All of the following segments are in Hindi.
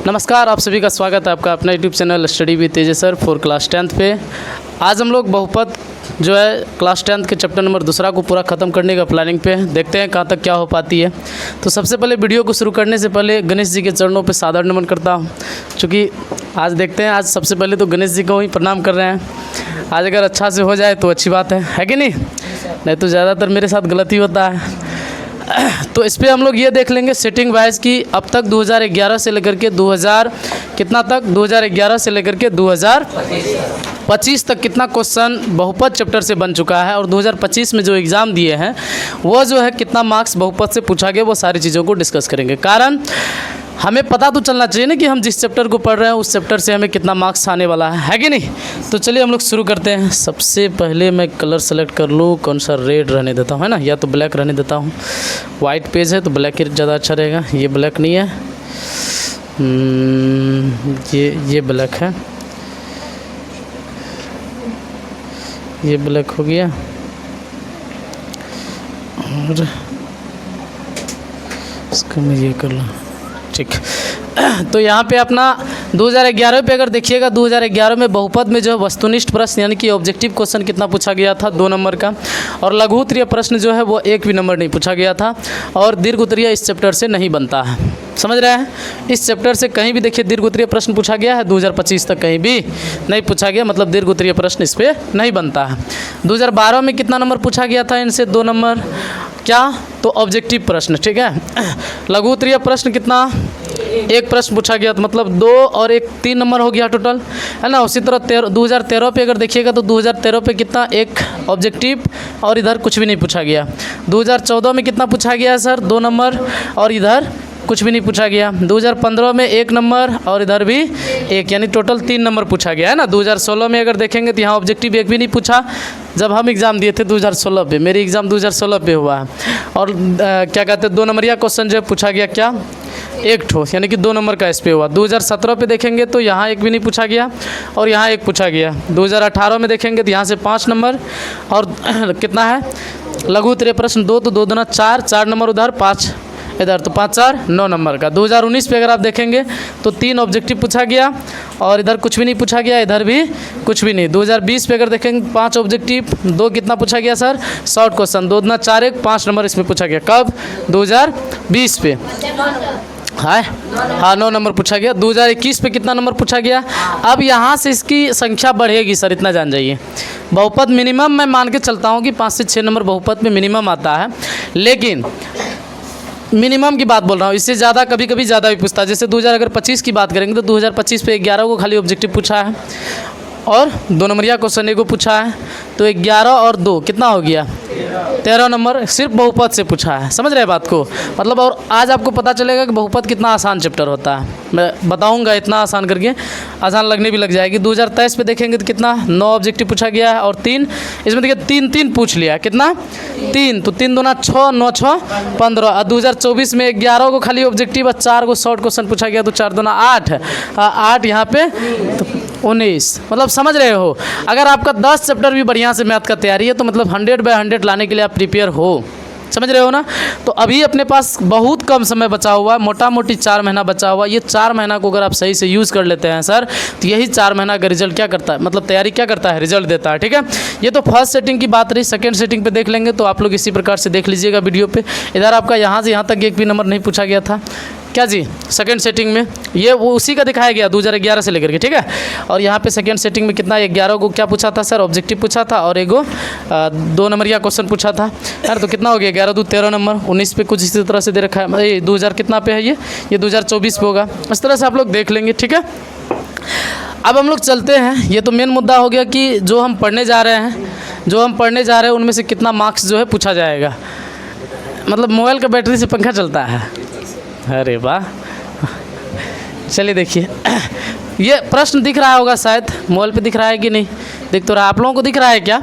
नमस्कार, आप सभी का स्वागत है आपका अपना YouTube channel study with Tejas sir for class 10th पे। आज हम लोग बहुपद जो है क्लास 10th के चैप्टर नंबर 2 को पूरा ख़त्म करने का प्लानिंग पे देखते हैं कहाँ तक क्या हो पाती है। तो सबसे पहले वीडियो को शुरू करने से पहले गणेश जी के चरणों पे सादर नमन करता हूँ, क्योंकि आज देखते हैं, आज सबसे पहले तो गणेश जी को ही प्रणाम कर रहे हैं। आज अगर अच्छा से हो जाए तो अच्छी बात है कि नहीं तो ज़्यादातर मेरे साथ गलती होता है। तो इस पे हम लोग ये देख लेंगे सेटिंग वाइज की अब तक 2011 से लेकर के 2011 से लेकर के 2025 तक कितना क्वेश्चन बहुपद चैप्टर से बन चुका है और 2025 में जो एग्ज़ाम दिए हैं वो जो है कितना मार्क्स बहुपद से पूछा गया, वो सारी चीज़ों को डिस्कस करेंगे। कारण हमें पता तो चलना चाहिए ना कि हम जिस चैप्टर को पढ़ रहे हैं उस चैप्टर से हमें कितना मार्क्स आने वाला है कि नहीं। तो चलिए हम लोग शुरू करते हैं। सबसे पहले मैं कलर सेलेक्ट कर लूँ, कौन सा रेड रहने देता हूँ, है ना, या तो ब्लैक रहने देता हूँ। वाइट पेज है तो ब्लैक ही ज़्यादा अच्छा रहेगा। ये ब्लैक नहीं है, ये ब्लैक है, ये ब्लैक हो गया। और इसको मैं ये कर लूँ, ठीक। तो यहाँ पे अपना 2011 पे अगर देखिएगा, 2011 में बहुपद में जो है वस्तुनिष्ठ प्रश्न यानी कि ऑब्जेक्टिव क्वेश्चन कितना पूछा गया था, 2 नंबर का। और लघु उत्तरीय प्रश्न जो है वो 1 भी नंबर नहीं पूछा गया था। और दीर्घ उत्तरीय इस चैप्टर से नहीं बनता है, समझ रहे हैं। इस चैप्टर से कहीं भी देखिए दीर्घ उत्तरीय प्रश्न पूछा गया है 2025 तक कहीं भी नहीं पूछा गया, मतलब दीर्घ उत्तरीय प्रश्न इस पर नहीं बनता है। 2012 में कितना नंबर पूछा गया था इनसे, 2 नंबर क्या, तो ऑब्जेक्टिव प्रश्न, ठीक है। लघु उत्तरीय प्रश्न कितना, 1 प्रश्न पूछा गया, तो मतलब 2 और 1 3 नंबर हो गया टोटल, है ना। उसी तरह 2013 पे अगर देखिएगा तो 2013 पे कितना, 1 ऑब्जेक्टिव और इधर कुछ भी नहीं पूछा गया। 2014 में कितना पूछा गया सर, 2 नंबर और इधर कुछ भी नहीं पूछा गया। 2015 में 1 नंबर और इधर भी 1, यानी टोटल 3 नंबर पूछा गया, है ना। 2016 में अगर देखेंगे तो यहाँ ऑब्जेक्टिव 1 भी नहीं पूछा। जब हम एग्ज़ाम दिए थे 2016 पे, मेरी एग्ज़ाम 2016 पे हुआ है। और क्या कहते हैं, 2 नंबरिया क्वेश्चन जो है पूछा गया क्या, 1 ठो, यानी कि 2 नंबर का इस पे हुआ। 2017 पे देखेंगे तो यहाँ 1 भी नहीं पूछा गया और यहाँ 1 पूछा गया। 2018 में देखेंगे तो यहाँ से 5 नंबर और कितना है लघु उत्तरीय प्रश्न 2, तो 2 दूना 4, 4 नंबर उधर, 5 इधर, तो 5 4 9 नंबर का। 2019 पे अगर आप देखेंगे तो 3 ऑब्जेक्टिव पूछा गया और इधर कुछ भी नहीं पूछा गया, इधर भी कुछ भी नहीं। 2020 पे अगर देखेंगे 5 ऑब्जेक्टिव, 2 कितना पूछा गया सर, शॉर्ट क्वेश्चन, 2 दूना 4 1, 5 नंबर इसमें पूछा गया। कब, 2020 पे, हाँ 9 नंबर पूछा गया। 2021 पे कितना नंबर पूछा गया। अब यहाँ से इसकी संख्या बढ़ेगी सर, इतना जान जाइए। बहुपद मिनिमम मैं मान के चलता हूँ कि 5 से 6 नंबर बहुपद में मिनिमम आता है, लेकिन मिनिमम की बात बोल रहा हूँ, इससे ज़्यादा कभी कभी ज़्यादा भी पूछता है। जैसे 2025 की बात करेंगे तो 2025 पे 11 को खाली ऑब्जेक्टिव पूछा है और 2 नंबरिया क्वेश्चन 1 को पूछा है, तो 11 और 2 कितना हो गया, 13 नंबर सिर्फ बहुपद से पूछा है। समझ रहे बात को, मतलब। और आज आपको पता चलेगा कि बहुपद कितना आसान चैप्टर होता है, मैं बताऊंगा इतना आसान करके, आसान लगने भी लग जाएगी। 2023 पे देखेंगे तो कितना, 9 ऑब्जेक्टिव पूछा गया है और 3 इसमें देखिए 3 पूछ लिया, कितना 3, तो 3 दूना 6, 9 6 15। और 2024 में 11 को खाली ऑब्जेक्टिव और 4 को शॉर्ट क्वेश्चन पूछा गया, तो 4 दूना 8, 8 यहाँ पे तो 19। मतलब समझ रहे हो, अगर आपका 10 चैप्टर भी बढ़िया से मैथ का तैयारी है तो मतलब 100/100 लाने के लिए आप प्रिपेयर हो, समझ रहे हो ना। तो अभी अपने पास बहुत कम समय बचा हुआ है, मोटा मोटी 4 महीना बचा हुआ। ये 4 महीना को अगर आप सही से यूज़ कर लेते हैं सर, तो यही 4 महीना का रिजल्ट क्या करता है, मतलब तैयारी क्या करता है, रिजल्ट देता है, ठीक है। ये तो फर्स्ट सेटिंग की बात रही। सेकंड सेटिंग पे देख लेंगे तो आप लोग इसी प्रकार से देख लीजिएगा वीडियो पे। इधर आपका यहाँ से यहाँ तक 1 भी नंबर नहीं पूछा गया था क्या जी, सेकंड सेटिंग में ये वो उसी का दिखाया गया 2011 से लेकर के, ठीक है। और यहाँ पे सेकंड सेटिंग में कितना, 11 को क्या पूछा था सर, ऑब्जेक्टिव पूछा था और 2 नंबरिया क्वेश्चन पूछा था यार, तो कितना हो गया, 11 2 13 नंबर। 19 पे कुछ इसी तरह से दे रखा है, 2000 कितना पे है, ये 2024 पे होगा। इस तरह से आप लोग देख लेंगे, ठीक है। अब हम लोग चलते हैं, ये तो मेन मुद्दा हो गया कि जो हम पढ़ने जा रहे हैं उनमें से कितना मार्क्स जो है पूछा जाएगा। मतलब मोबाइल का बैटरी से पंखा चलता है, अरे वाह। चलिए देखिए, ये प्रश्न दिख रहा होगा शायद, मोबाइल पे दिख रहा है कि नहीं, दिख तो रहा, आप लोगों को दिख रहा है क्या,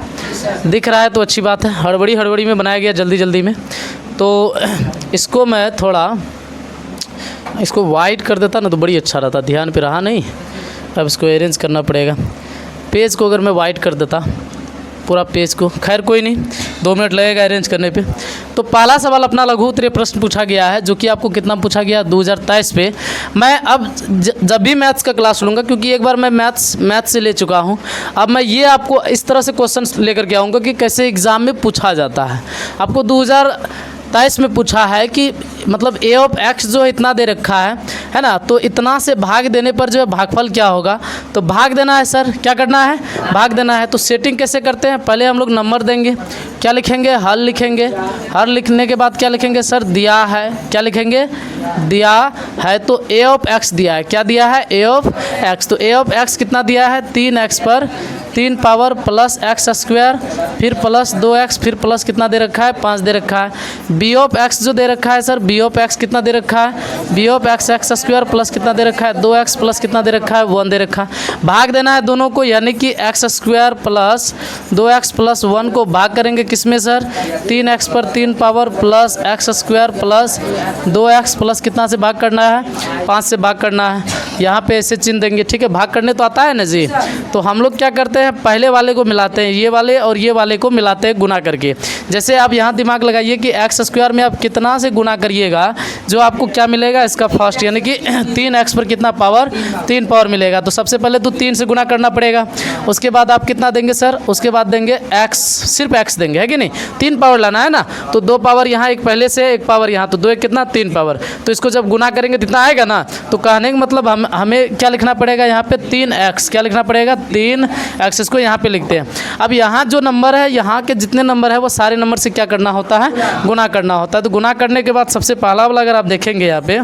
दिख रहा है तो अच्छी बात है। हड़बड़ी में बनाया गया, जल्दी में। तो इसको मैं थोड़ा इसको वाइट कर देता ना तो बड़ी अच्छा रहता, ध्यान पे रहा नहीं। अब इसको अरेंज करना पड़ेगा। पेज को अगर मैं वाइट कर देता पूरा पेज को। खैर कोई नहीं, 2 मिनट लगेगा अरेंज करने पे। तो पहला सवाल अपना लघु उत्तरीय प्रश्न पूछा गया है, जो कि आपको कितना पूछा गया 2023 पे। मैं अब जब भी मैथ्स का क्लास लूँगा, क्योंकि एक बार मैं मैथ्स से ले चुका हूँ, अब मैं ये आपको इस तरह से क्वेश्चन लेकर के आऊँगा कि कैसे एग्ज़ाम में पूछा जाता है। आपको 2023 में पूछा है कि मतलब a ऑफ x जो इतना दे रखा है ना, तो इतना से भाग देने पर जो है भागफल क्या होगा। तो भाग देना है सर, क्या करना है, भाग देना है। तो सेटिंग कैसे करते हैं, पहले हम लोग नंबर देंगे, क्या लिखेंगे, हल लिखेंगे। हल लिखने के बाद क्या लिखेंगे सर, दिया है, क्या लिखेंगे, दिया है। तो a ऑफ x दिया है, क्या दिया है, a ऑफ x। तो a ऑफ x कितना दिया है, 3x पर 3 पावर प्लस x स्क्वायर, फिर प्लस 2x, फिर प्लस कितना दे रखा है, 5 दे रखा है। b ऑफ x जो दे रखा है सर, b ऑफ x कितना दे रखा है, b of x x square plus कितना दे रखा है, 2x प्लस कितना दे रखा है, 1 दे रखा है। भाग देना है दोनों को, यानी कि x square plus 2x plus 1 को भाग करेंगे किस में सर, 3x पर 3 power plus x square plus 2x plus कितना से भाग करना है, 5 से भाग करना है। यहाँ पे ऐसे चिन्ह देंगे, ठीक है। भाग करने तो आता है ना जी। तो हम लोग क्या करते हैं, पहले वाले को मिलाते हैं, ये वाले और ये वाले को मिलाते हैं गुना करके। जैसे आप यहाँ दिमाग लगाइए कि x स्क्वायर में आप कितना से गुना करिएगा, जो आपको क्या मिलेगा, इसका फर्स्ट, यानी कि 3x पर कितना पावर, 3 पावर मिलेगा। तो सबसे पहले तो 3 से गुना करना पड़ेगा। उसके बाद आप कितना देंगे सर, उसके बाद देंगे x, सिर्फ x देंगे, है कि नहीं। 3 पावर लाना है ना, तो 2 पावर यहाँ, एक पहले से, एक पावर यहाँ, तो 2 एक कितना, 3 पावर। तो इसको जब गुना करेंगे कितना आएगा ना, तो कहने का मतलब हमें क्या लिखना पड़ेगा यहाँ पे, 3x, क्या लिखना पड़ेगा, 3x। इसको यहाँ पे लिखते हैं। अब यहाँ जो नंबर है, यहाँ के जितने नंबर है वो सारे नंबर से क्या करना होता है, गुना करना होता है। तो गुना करने के बाद सबसे पहला वाला अगर आप देखेंगे यहाँ पे,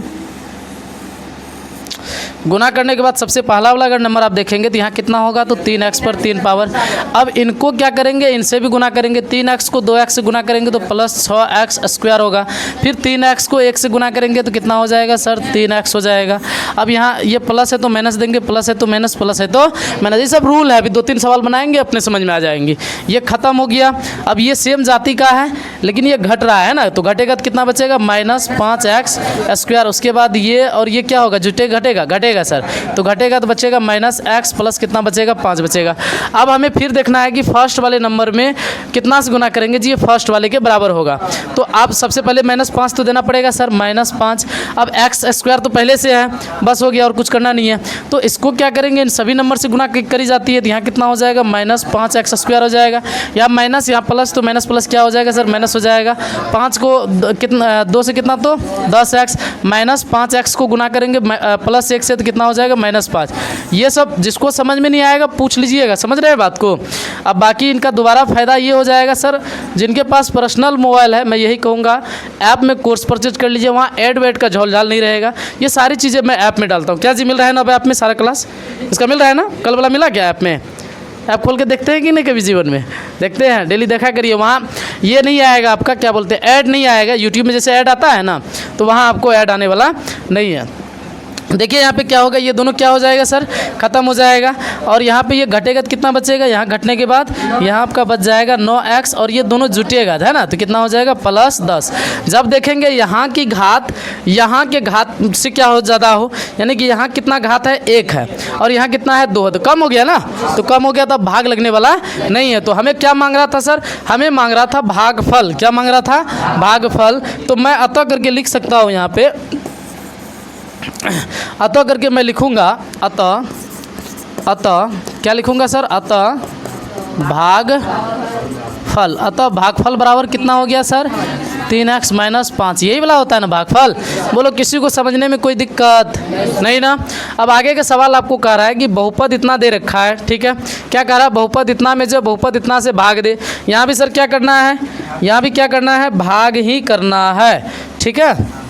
गुना करने के बाद सबसे पहला वाला अगर नंबर आप देखेंगे तो यहाँ कितना होगा, तो 3x पर 3 पावर। अब इनको क्या करेंगे, इनसे भी गुना करेंगे। 3x को 2x से गुना करेंगे तो प्लस 6x स्क्वायर होगा। फिर 3x को 1 से गुना करेंगे तो कितना हो जाएगा सर, 3x हो जाएगा। अब यहाँ ये प्लस है तो माइनस देंगे, प्लस है तो माइनस, प्लस है तो माइनस। ये सब रूल है, अभी 2-3 सवाल बनाएंगे, अपने समझ में आ जाएंगे। ये खत्म हो गया। अब ये सेम जाति का है लेकिन ये घट रहा है ना, तो घटेगा तो कितना बचेगा, -5x स्क्वायर। उसके बाद ये और ये क्या होगा, जुटे घटेगा सर, तो घटेगा तो बचेगा -x प्लस कितना बचेगा, 5 बचेगा। अब हमें फिर देखना है कि फर्स्ट वाले नंबर में कितना से गुना करेंगे जी, ये फर्स्ट वाले के बराबर होगा। तो आप सबसे पहले -5 तो देना पड़ेगा सर, -5। अब x स्क्वायर तो पहले से है, बस हो गया और कुछ करना नहीं है। तो इसको क्या करेंगे, इन सभी नंबर से गुना करी जाती है, तो यहाँ कितना हो जाएगा, -5x स्क्वायर हो जाएगा। यहाँ माइनस, यहाँ प्लस, तो माइनस प्लस क्या हो जाएगा सर, माइनस हो जाएगा। 5 को कितना, 2 से कितना, तो 10x, -5x को गुना करेंगे प्लस 1 से, तो कितना हो जाएगा, -5। ये सब जिसको समझ में नहीं आएगा पूछ लीजिएगा, समझ रहे हैं बात को। अब बाकी इनका दोबारा फ़ायदा ये हो जाएगा सर, जिनके पास पर्सनल मोबाइल है, मैं यही कहूँगा ऐप में कोर्स परचेज कर लीजिए, वहाँ ऐड वेड का झोल-झाल नहीं रहेगा। ये सारी चीज़ें मैं ऐप में डालता हूँ। क्या जी मिल रहा है ना अब ऐप में सारा क्लास, इसका मिल रहा है ना, कल वाला मिला क्या ऐप में? ऐप खोल के देखते हैं कि नहीं, कभी जीवन में देखते हैं, डेली देखा करिए। वहाँ ये नहीं आएगा आपका, क्या बोलते हैं, ऐड नहीं आएगा। यूट्यूब में जैसे ऐड आता है ना, तो वहाँ आपको ऐड आने वाला नहीं है। देखिए यहाँ पे क्या होगा, ये दोनों क्या हो जाएगा सर, ख़त्म हो जाएगा। और यहाँ पे ये घटेगा तो कितना बचेगा, यहाँ घटने के बाद यहाँ आपका बच जाएगा 9x, और ये दोनों जुटेगा है ना, तो कितना हो जाएगा, +10। जब देखेंगे यहाँ की घात यहाँ के घात से क्या हो ज़्यादा हो, यानी कि यहाँ कितना घात है, 1 है, और यहाँ कितना है, 2 है, तो कम हो गया ना, तो कम हो गया तो भाग लगने वाला नहीं है। तो हमें क्या मांग रहा था सर, हमें मांग रहा था भागफल। क्या मांग रहा था, भागफल। तो मैं अतः करके लिख सकता हूँ यहाँ पे, अतः करके मैं लिखूंगा, अतः क्या लिखूंगा सर, अतः भागफल। अतः भागफल बराबर कितना हो गया सर, 3x - 5। यही वाला होता है ना भागफल। बोलो किसी को समझने में कोई दिक्कत नहीं ना। अब आगे का सवाल आपको कह रहा है कि बहुपद इतना दे रखा है, ठीक है। क्या कह रहा है, बहुपद इतना में जो बहुपद इतना से भाग दे। यहाँ भी सर क्या करना है, यहाँ भी क्या करना है, भाग ही करना है, ठीक है।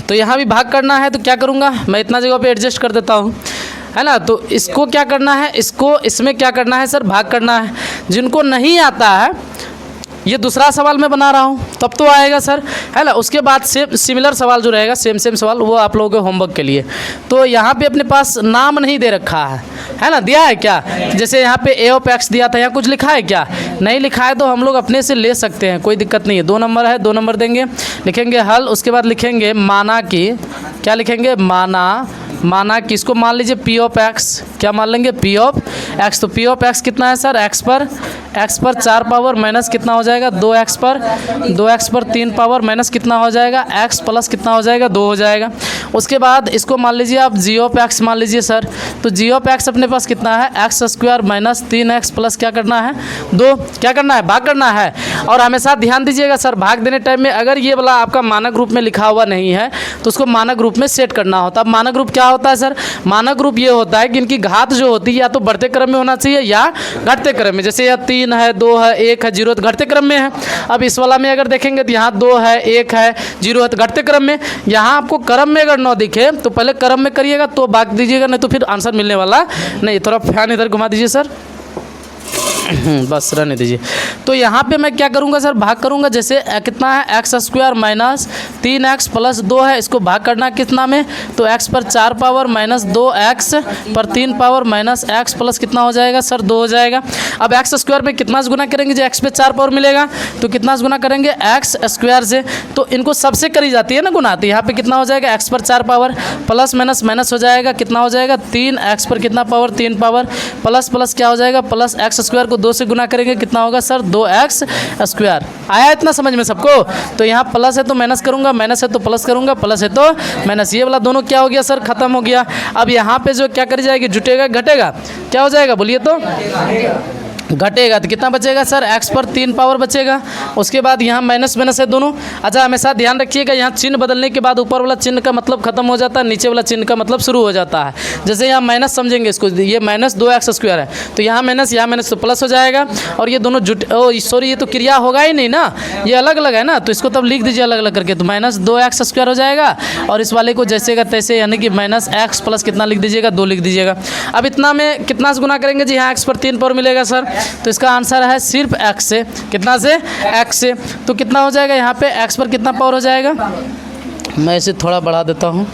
तो यहाँ भी भाग करना है, तो क्या करूँगा मैं, इतना जगह पे एडजस्ट कर देता हूँ, है ना। तो इसको क्या करना है, इसको इसमें क्या करना है सर, भाग करना है। जिनको नहीं आता है, ये दूसरा सवाल मैं बना रहा हूँ, तब तो आएगा सर, है ना। उसके बाद सेम सिमिलर सवाल जो रहेगा, सेम सवाल, वो आप लोगों के होमवर्क के लिए। तो यहाँ पे अपने पास नाम नहीं दे रखा है ना, दिया है क्या, जैसे यहाँ पे a ऑफ x दिया था, यहाँ कुछ लिखा है क्या, नहीं लिखा है, तो हम लोग अपने से ले सकते हैं, कोई दिक्कत नहीं है। 2 नंबर है, 2 नंबर देंगे, लिखेंगे हल, उसके बाद लिखेंगे माना कि क्या लिखेंगे, माना किसको मान लीजिए, पी ऑफ एक्स। क्या मान लेंगे, पी ऑफ एक्स। तो पी ऑफ एक्स कितना है सर, एक्स पर 4 पावर माइनस कितना हो जाएगा, 2x पर 3 पावर माइनस कितना हो जाएगा, x प्लस कितना हो जाएगा, 2 हो जाएगा। उसके बाद इसको मान लीजिए आप जी ऑफ एक्स मान लीजिए सर। तो जी ऑफ एक्स अपने पास कितना है, x square minus 3x plus क्या करना है, 2। क्या करना है, भाग करना है। और हमेशा ध्यान दीजिएगा सर, भाग देने टाइम में अगर ये वाला आपका मानक रूप में लिखा हुआ नहीं है तो उसको मानक रूप में सेट करना होता है। अब मानक रूप क्या होता है सर, मानक रूप ये होता है कि इनकी घात जो होती है या तो बढ़ते क्रम में होना चाहिए या घटते क्रम में। जैसे यह 3 है, 2 है, 1 है, 0 तो घटते क्रम में है। अब इस वाला में अगर देखेंगे तो यहाँ 2 है, 1 है, 0 है तो घटते क्रम में। यहाँ आपको क्रम में अगर 9 दिखे तो पहले क्रम में करिएगा तो भाग दीजिएगा, नहीं तो फिर आंसर मिलने वाला नहीं। थोड़ा फैन इधर घुमा दीजिए सर, बस रहने दीजिए। तो यहाँ पे मैं क्या करूँगा सर, भाग करूँगा। जैसे कितना है, x square minus 3x plus 2 है, इसको भाग करना कितना में, तो x पर 4 पावर माइनस 2x पर 3 पावर माइनस x प्लस कितना हो जाएगा सर, 2 हो जाएगा। अब एक्स स्क्वायर में कितना से गुना करेंगे, जो x पे 4 पावर मिलेगा तो कितना से गुना करेंगे, एक्स स्क्वायर से। तो इनको सबसे करी जाती है ना गुना, तो यहाँ पे कितना हो जाएगा, x पर 4 पावर प्लस माइनस माइनस हो जाएगा, कितना हो जाएगा, 3x पर कितना पावर, 3 पावर प्लस प्लस क्या हो जाएगा, प्लस x स्क्वायर को 2 से गुना करेंगे कितना होगा सर, 2x स्क्वायर। आया इतना समझ में सबको। तो यहाँ प्लस है तो माइनस करूँगा, माइनस है तो प्लस करूँगा, प्लस है तो माइनस, ये वाला दोनों क्या हो गया सर, खत्म हो गया। अब यहाँ पे जो क्या करी जाएगी, जुटेगा घटेगा, क्या हो जाएगा बोलिए तो, घटेगा। तो कितना बचेगा सर, x पर 3 पावर बचेगा। उसके बाद यहाँ माइनस माइनस है दोनों। अच्छा हमेशा ध्यान रखिएगा, यहाँ चिन्ह बदलने के बाद ऊपर वाला चिन्ह का मतलब खत्म हो जाता है, नीचे वाला चिन्ह का मतलब शुरू हो जाता है। जैसे यहाँ माइनस समझेंगे इसको, ये माइनस 2x स्क्वायर है तो यहाँ माइनस तो प्लस हो जाएगा। और ये दोनों सॉरी ये तो क्रिया होगा ही नहीं ना, ये अलग अलग है ना, तो इसको तब लिख दीजिए अलग अलग करके। तो माइनस 2x स्क्वायर हो जाएगा और इस वाले को जैसे का तैसे, यानी कि माइनस x प्लस कितना लिख दीजिएगा, 2 लिख दीजिएगा। अब इतना में कितना से गुना करेंगे जी, यहाँ x पर 3 पावर मिलेगा सर, तो इसका आंसर है सिर्फ x से। कितना से, x से। तो कितना हो जाएगा यहाँ पे, x पर कितना पावर हो जाएगा, मैं इसे थोड़ा बढ़ा देता हूँ।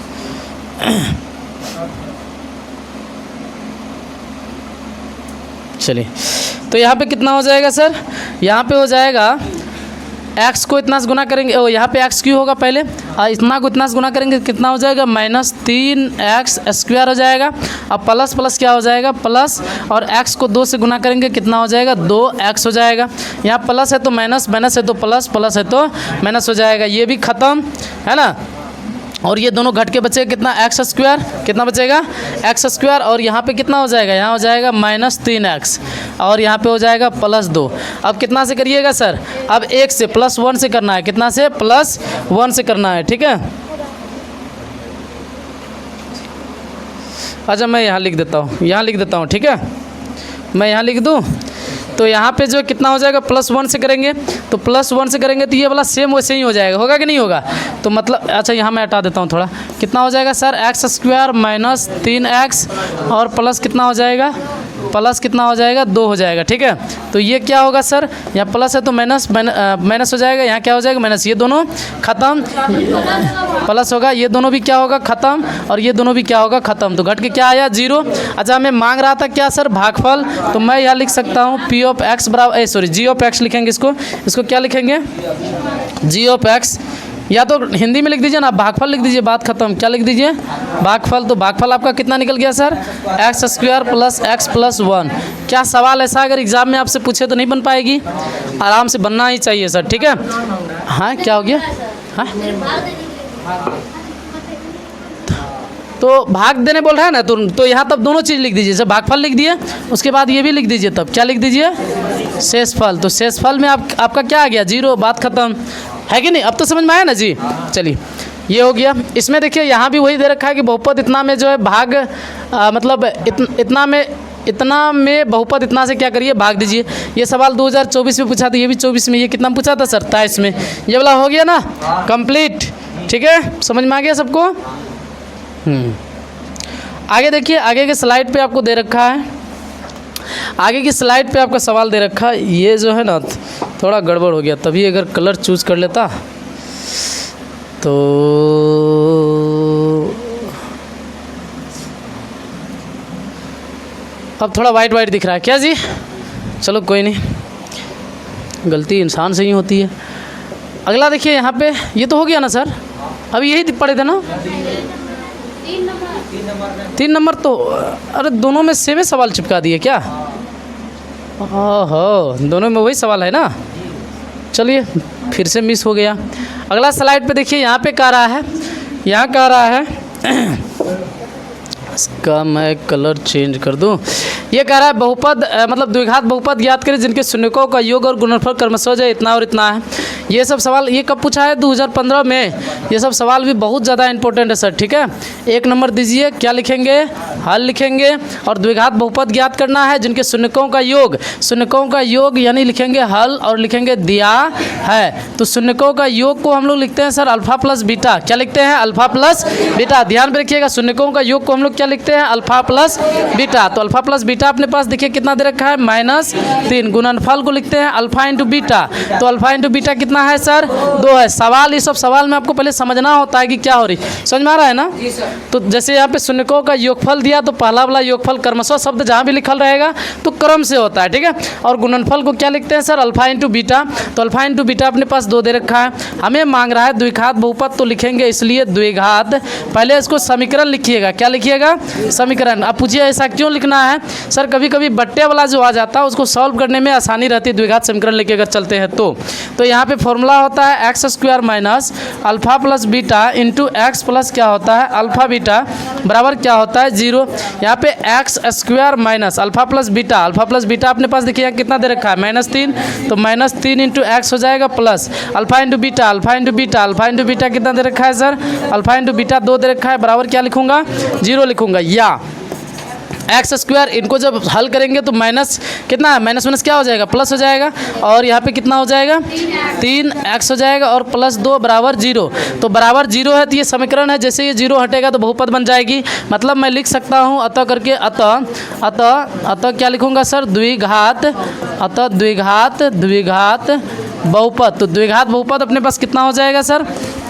चलिए तो यहाँ पे कितना हो जाएगा सर, यहाँ पे हो जाएगा x को इतना से गुना करेंगे, यहाँ पे x क्यों होगा पहले, इतना को इतना से गुना करेंगे कितना हो जाएगा, माइनस 3x स्क्वायर हो जाएगा। अब प्लस प्लस क्या हो जाएगा, प्लस, और x को 2 से गुना करेंगे कितना हो जाएगा, 2x हो जाएगा। यहाँ प्लस है तो माइनस, माइनस है तो प्लस, प्लस है तो माइनस हो जाएगा। ये भी ख़त्म है ना। और ये दोनों घट के बचेगा कितना, एक्स स्क्वायर, कितना बचेगा, एक्स स्क्वायर। और यहाँ पे कितना हो जाएगा, यहाँ हो जाएगा माइनस 3x और यहाँ पे हो जाएगा प्लस 2। अब कितना से करिएगा सर, अब 1 से प्लस 1 से करना है, कितना से, प्लस 1 से करना है, ठीक है। अच्छा मैं यहाँ लिख देता हूँ, यहाँ लिख देता हूँ, ठीक है, मैं यहाँ लिख दूँ। तो यहाँ पे जो कितना हो जाएगा, प्लस 1 से करेंगे, तो प्लस 1 से करेंगे तो ये वाला सेम वैसे ही हो जाएगा, होगा कि नहीं होगा। तो मतलब अच्छा यहाँ मैं हटा देता हूँ थोड़ा, कितना हो जाएगा sir, x square minus 3x और प्लस कितना हो जाएगा, प्लस कितना हो जाएगा, 2 हो जाएगा, ठीक है। तो ये क्या होगा सर, यहाँ प्लस है तो माइनस माइनस हो जाएगा, यहाँ क्या हो जाएगा, माइनस, ये दोनों ख़त्म, प्लस होगा, ये दोनों भी क्या होगा, ख़त्म, और ये दोनों भी क्या होगा, ख़त्म। तो घट के क्या आया, 0। अच्छा हमें मांग रहा था क्या सर, भागफल, तो मैं यहाँ लिख सकता हूँ पी ऑफ एक्स बराबर, सॉरी जी ऑफ एक्स लिखेंगे, इसको क्या लिखेंगे, जी ऑफ एक्स, या तो हिंदी में लिख दीजिए ना, भागफल लिख दीजिए, बात खत्म। क्या लिख दीजिए, भागफल। तो भागफल आपका कितना निकल गया sir, x square plus x plus 1। क्या सवाल ऐसा अगर एग्जाम में आपसे पूछे तो नहीं बन पाएगी, आराम से बनना ही चाहिए सर, ठीक है। हाँ क्या हो गया, हाँ तो भाग देने बोल रहा है ना, तो यहाँ तब दोनों चीज़ लिख दीजिए सर, भागफल लिख दिए, उसके बाद ये भी लिख दीजिए, तब क्या लिख दीजिए, शेषफल। तो शेषफल में आपका क्या आ गया, 0, बात खत्म है कि नहीं। अब तो समझ में आया ना जी। चलिए ये हो गया। इसमें देखिए यहाँ भी वही दे रखा है कि बहुपद इतना में जो है भाग मतलब इतना में बहुपद इतना से क्या करिए, भाग दीजिए। ये सवाल 2024 में पूछा था, ये भी 24 में, ये कितना पूछा था सर, 27 में। ये वाला हो गया ना कंप्लीट, ठीक है, समझ में आ गया सबको। आगे देखिए, आगे के स्लाइड पे आपको दे रखा है, आगे की स्लाइड पे आपका सवाल दे रखा है। ये जो है ना थोड़ा गड़बड़ हो गया, तभी अगर कलर चूज़ कर लेता तो अब थोड़ा वाइट वाइट दिख रहा है क्या जी। चलो कोई नहीं, गलती इंसान से ही होती है। अगला देखिए यहाँ पे, ये तो हो गया ना सर, अभी यही पढ़े थे ना, 3 नंबर तो, अरे दोनों में सेम सवाल चिपका दिए क्या? ओहो, दोनों में वही सवाल है ना। चलिए फिर से मिस हो गया। अगला स्लाइड पे देखिए, यहाँ पे कह रहा है, यहाँ कह रहा है इसका मैं कलर चेंज कर दूं। ये कह रहा है बहुपद मतलब द्विघात बहुपद ज्ञात करें जिनके शून्यकों का योग और गुणनफल क्रमशः जो इतना और इतना है। ये सब सवाल ये कब पूछा है? 2015 में। ये सब सवाल भी बहुत ज़्यादा इंपॉर्टेंट है सर, ठीक है। 1 नंबर दीजिए, क्या लिखेंगे? हल लिखेंगे। और द्विघात बहुपद ज्ञात करना है जिनके शून्यकों का योग, शून्यकों का योग यानी लिखेंगे हल और लिखेंगे दिया है। तो शून्यकों का योग को हम लोग लिखते हैं सर अल्फा प्लस बीटा। क्या लिखते हैं? Alpha plus beta. ध्यान में रखिएगा, शून्यकों का योग को हम लोग क्या लिखते हैं? Alpha plus beta. तो अल्फा प्लस बीटा अपने पास देखिए कितना दे रखा है? -3। गुणनफल को लिखते हैं अल्फा इंटू बीटा। तो अल्फा इंटू बीटा कितना है सर? 2 है। सवाल, ये सब सवाल में आपको पहले समझना होता है कि क्या हो रही, समझ में आ रहा है ना? तो जैसे यहाँ पे शून्यकों का योगफल दिया तो पहला वाला योगफल क्रमशः शब्द जहाँ भी लिखल रहेगा तो क्रम से होता है, ठीक है। और गुणनफल को क्या लिखते हैं सर? Alpha into beta. तो अल्फा इंटू बीटा अपने पास 2 दे रखा है। हमें मांग रहा है द्विघात बहुपद, तो लिखेंगे इसलिए द्विघात। पहले इसको समीकरण लिखिएगा। क्या लिखिएगा? समीकरण। अब पूछिए ऐसा क्यों लिखना है सर? कभी कभी बट्टे वाला जो आ जाता है उसको सॉल्व करने में आसानी रहती है द्विघात समीकरण लेके अगर चलते हैं तो यहाँ पे फॉर्मूला होता है x² minus alpha plus beta into x plus क्या होता है? अल्फा बीटा बराबर क्या होता है? 0। यहाँ पे x² minus alpha plus beta, alpha plus beta अपने पास देखिए यहाँ कितना दे रखा है? -3। तो -3 इंटू एक्स हो जाएगा plus alpha into beta, alpha into beta, alpha into beta कितना दे रखा है सर? अल्फा इंटू बीटा 2 दे रखा है, बराबर क्या लिखूंगा? 0 लिखूंगा। या x², इनको जब हल करेंगे तो माइनस कितना है? माइनस माइनस क्या हो जाएगा? प्लस हो जाएगा। और यहाँ पे कितना हो जाएगा? 3x हो जाएगा और +2 बराबर 0। तो बराबर 0 है तो ये समीकरण है, जैसे ये 0 हटेगा तो बहुपद बन जाएगी। मतलब मैं लिख सकता हूँ अतः करके, अतः क्या लिखूँगा सर? द्विघात, अतः द्विघात बहुपद। तो द्विघात बहुपद अपने पास कितना हो जाएगा sir?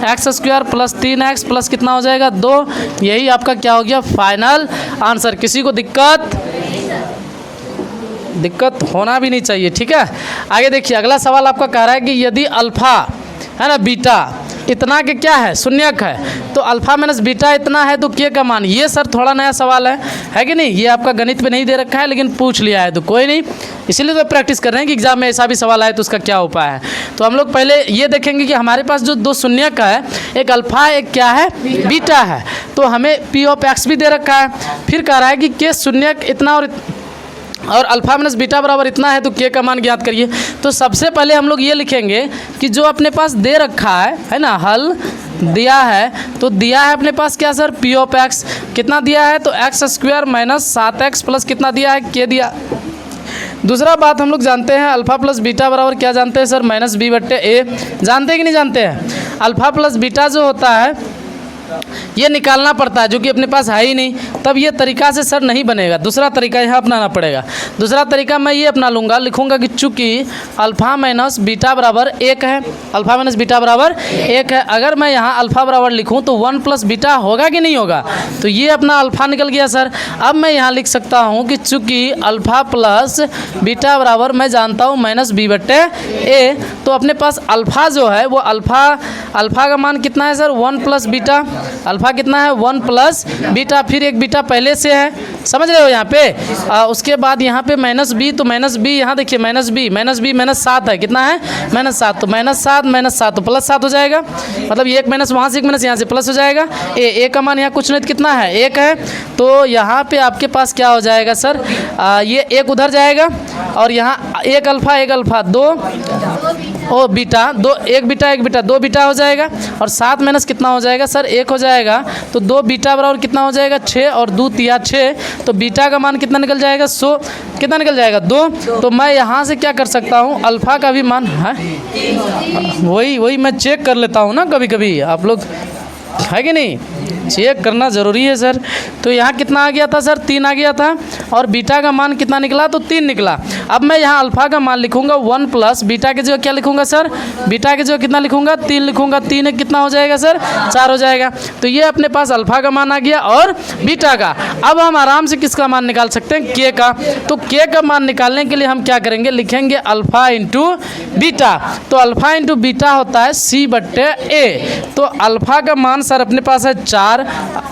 x² plus 3x plus कितना हो जाएगा? 2। यही आपका क्या हो गया? Final answer. किसी को दिक्कत होना भी नहीं चाहिए, ठीक है। आगे देखिए, अगला सवाल आपका कह रहा है कि यदि अल्फा है ना बीटा इतना के क्या है? शून्यक है। तो अल्फा माइनस बीटा इतना है तो के का मान, ये सर थोड़ा नया सवाल है कि नहीं? ये आपका गणित पे नहीं दे रखा है लेकिन पूछ लिया है तो कोई नहीं, इसीलिए तो प्रैक्टिस कर रहे हैं कि एग्जाम में ऐसा भी सवाल आए तो उसका क्या उपाय है। तो हम लोग पहले ये देखेंगे कि हमारे पास जो 2 शून्यक है, एक अल्फा एक क्या है? बीटा है। तो हमें p(x) भी दे रखा है। फिर कह रहा है कि के शून्यक इतना और अल्फा माइनस बीटा बराबर इतना है तो के का मान ज्ञात करिए। तो सबसे पहले हम लोग ये लिखेंगे कि जो अपने पास दे रखा है ना, हल दिया है तो दिया है अपने पास क्या सर? p(x) कितना दिया है? तो x² माइनस 7x प्लस कितना दिया है? के दिया। दूसरा बात हम लोग जानते हैं अल्फा प्लस बीटा बराबर क्या जानते हैं सर? -b/a। जानते हैं कि नहीं जानते हैं? अल्फा प्लस बीटा जो होता है ये निकालना पड़ता है, जो कि अपने पास है ही नहीं। तब ये तरीका से सर नहीं बनेगा, दूसरा तरीका यहाँ अपनाना पड़ेगा। दूसरा तरीका मैं ये अपना लूँगा, लिखूँगा कि चूँकि अल्फा माइनस बीटा बराबर 1 है, अल्फा माइनस बीटा बराबर 1 है। अगर मैं यहाँ अल्फा बराबर लिखूँ तो 1 प्लस बीटा होगा कि नहीं होगा? तो ये अपना अल्फा निकल गया सर। अब मैं यहाँ लिख सकता हूँ कि चूँकि अल्फा प्लस बीटा बराबर मैं जानता हूँ -b/a, तो अपने पास अल्फा जो है वो अल्फा का मान कितना है सर? 1 plus beta. अल्फा कितना है? 1 प्लस बीटा, फिर एक बीटा पहले से है, समझ रहे हो यहाँ पे। उसके बाद यहाँ पे -b, तो -b यहाँ देखिए -b -7 है, कितना है? -7। तो -7 तो +7 हो जाएगा, मतलब एक माइनस वहाँ से एक माइनस यहाँ से प्लस हो जाएगा। ए का मान यहाँ कुछ नहीं तो कितना है? 1 है। तो यहाँ पे आपके पास क्या हो जाएगा सर? ये 1 उधर जाएगा और यहाँ 1 अल्फा 2 और बीटा 2, 1 बीटा 2 बीटा हो जाएगा। और 7 माइनस कितना हो जाएगा सर? 1 हो जाएगा। तो 2 बीटा बराबर कितना हो जाएगा? 6 और 2 तिया 6। तो बीटा का मान कितना निकल जाएगा? 100 कितना निकल जाएगा? 2। तो मैं यहाँ से क्या कर सकता हूँ? अल्फा का भी मान है, वही मैं चेक कर लेता हूँ ना कभी कभी, आप लोग है कि नहीं? चेक करना ज़रूरी है सर। तो यहाँ कितना आ गया था सर, 3 आ गया था, और बीटा का मान कितना निकला, तो 3 निकला। अब मैं यहाँ अल्फ़ा का मान लिखूँगा 1 प्लस बीटा के जो क्या लिखूँगा सर, बीटा के जो कितना लिखूँगा, 3 लिखूँगा। 3 कितना हो जाएगा सर, 4 हो जाएगा। तो ये अपने पास अल्फ़ा का मान आ गया और बीटा का। अब हम आराम से किसका मान निकाल सकते हैं, के का। तो के का मान निकालने के लिए हम क्या करेंगे, लिखेंगे अल्फ़ा इंटू बीटा। तो अल्फ़ा इंटू बीटा होता है C/A। तो अल्फ़ा का मान सर अपने पास है 4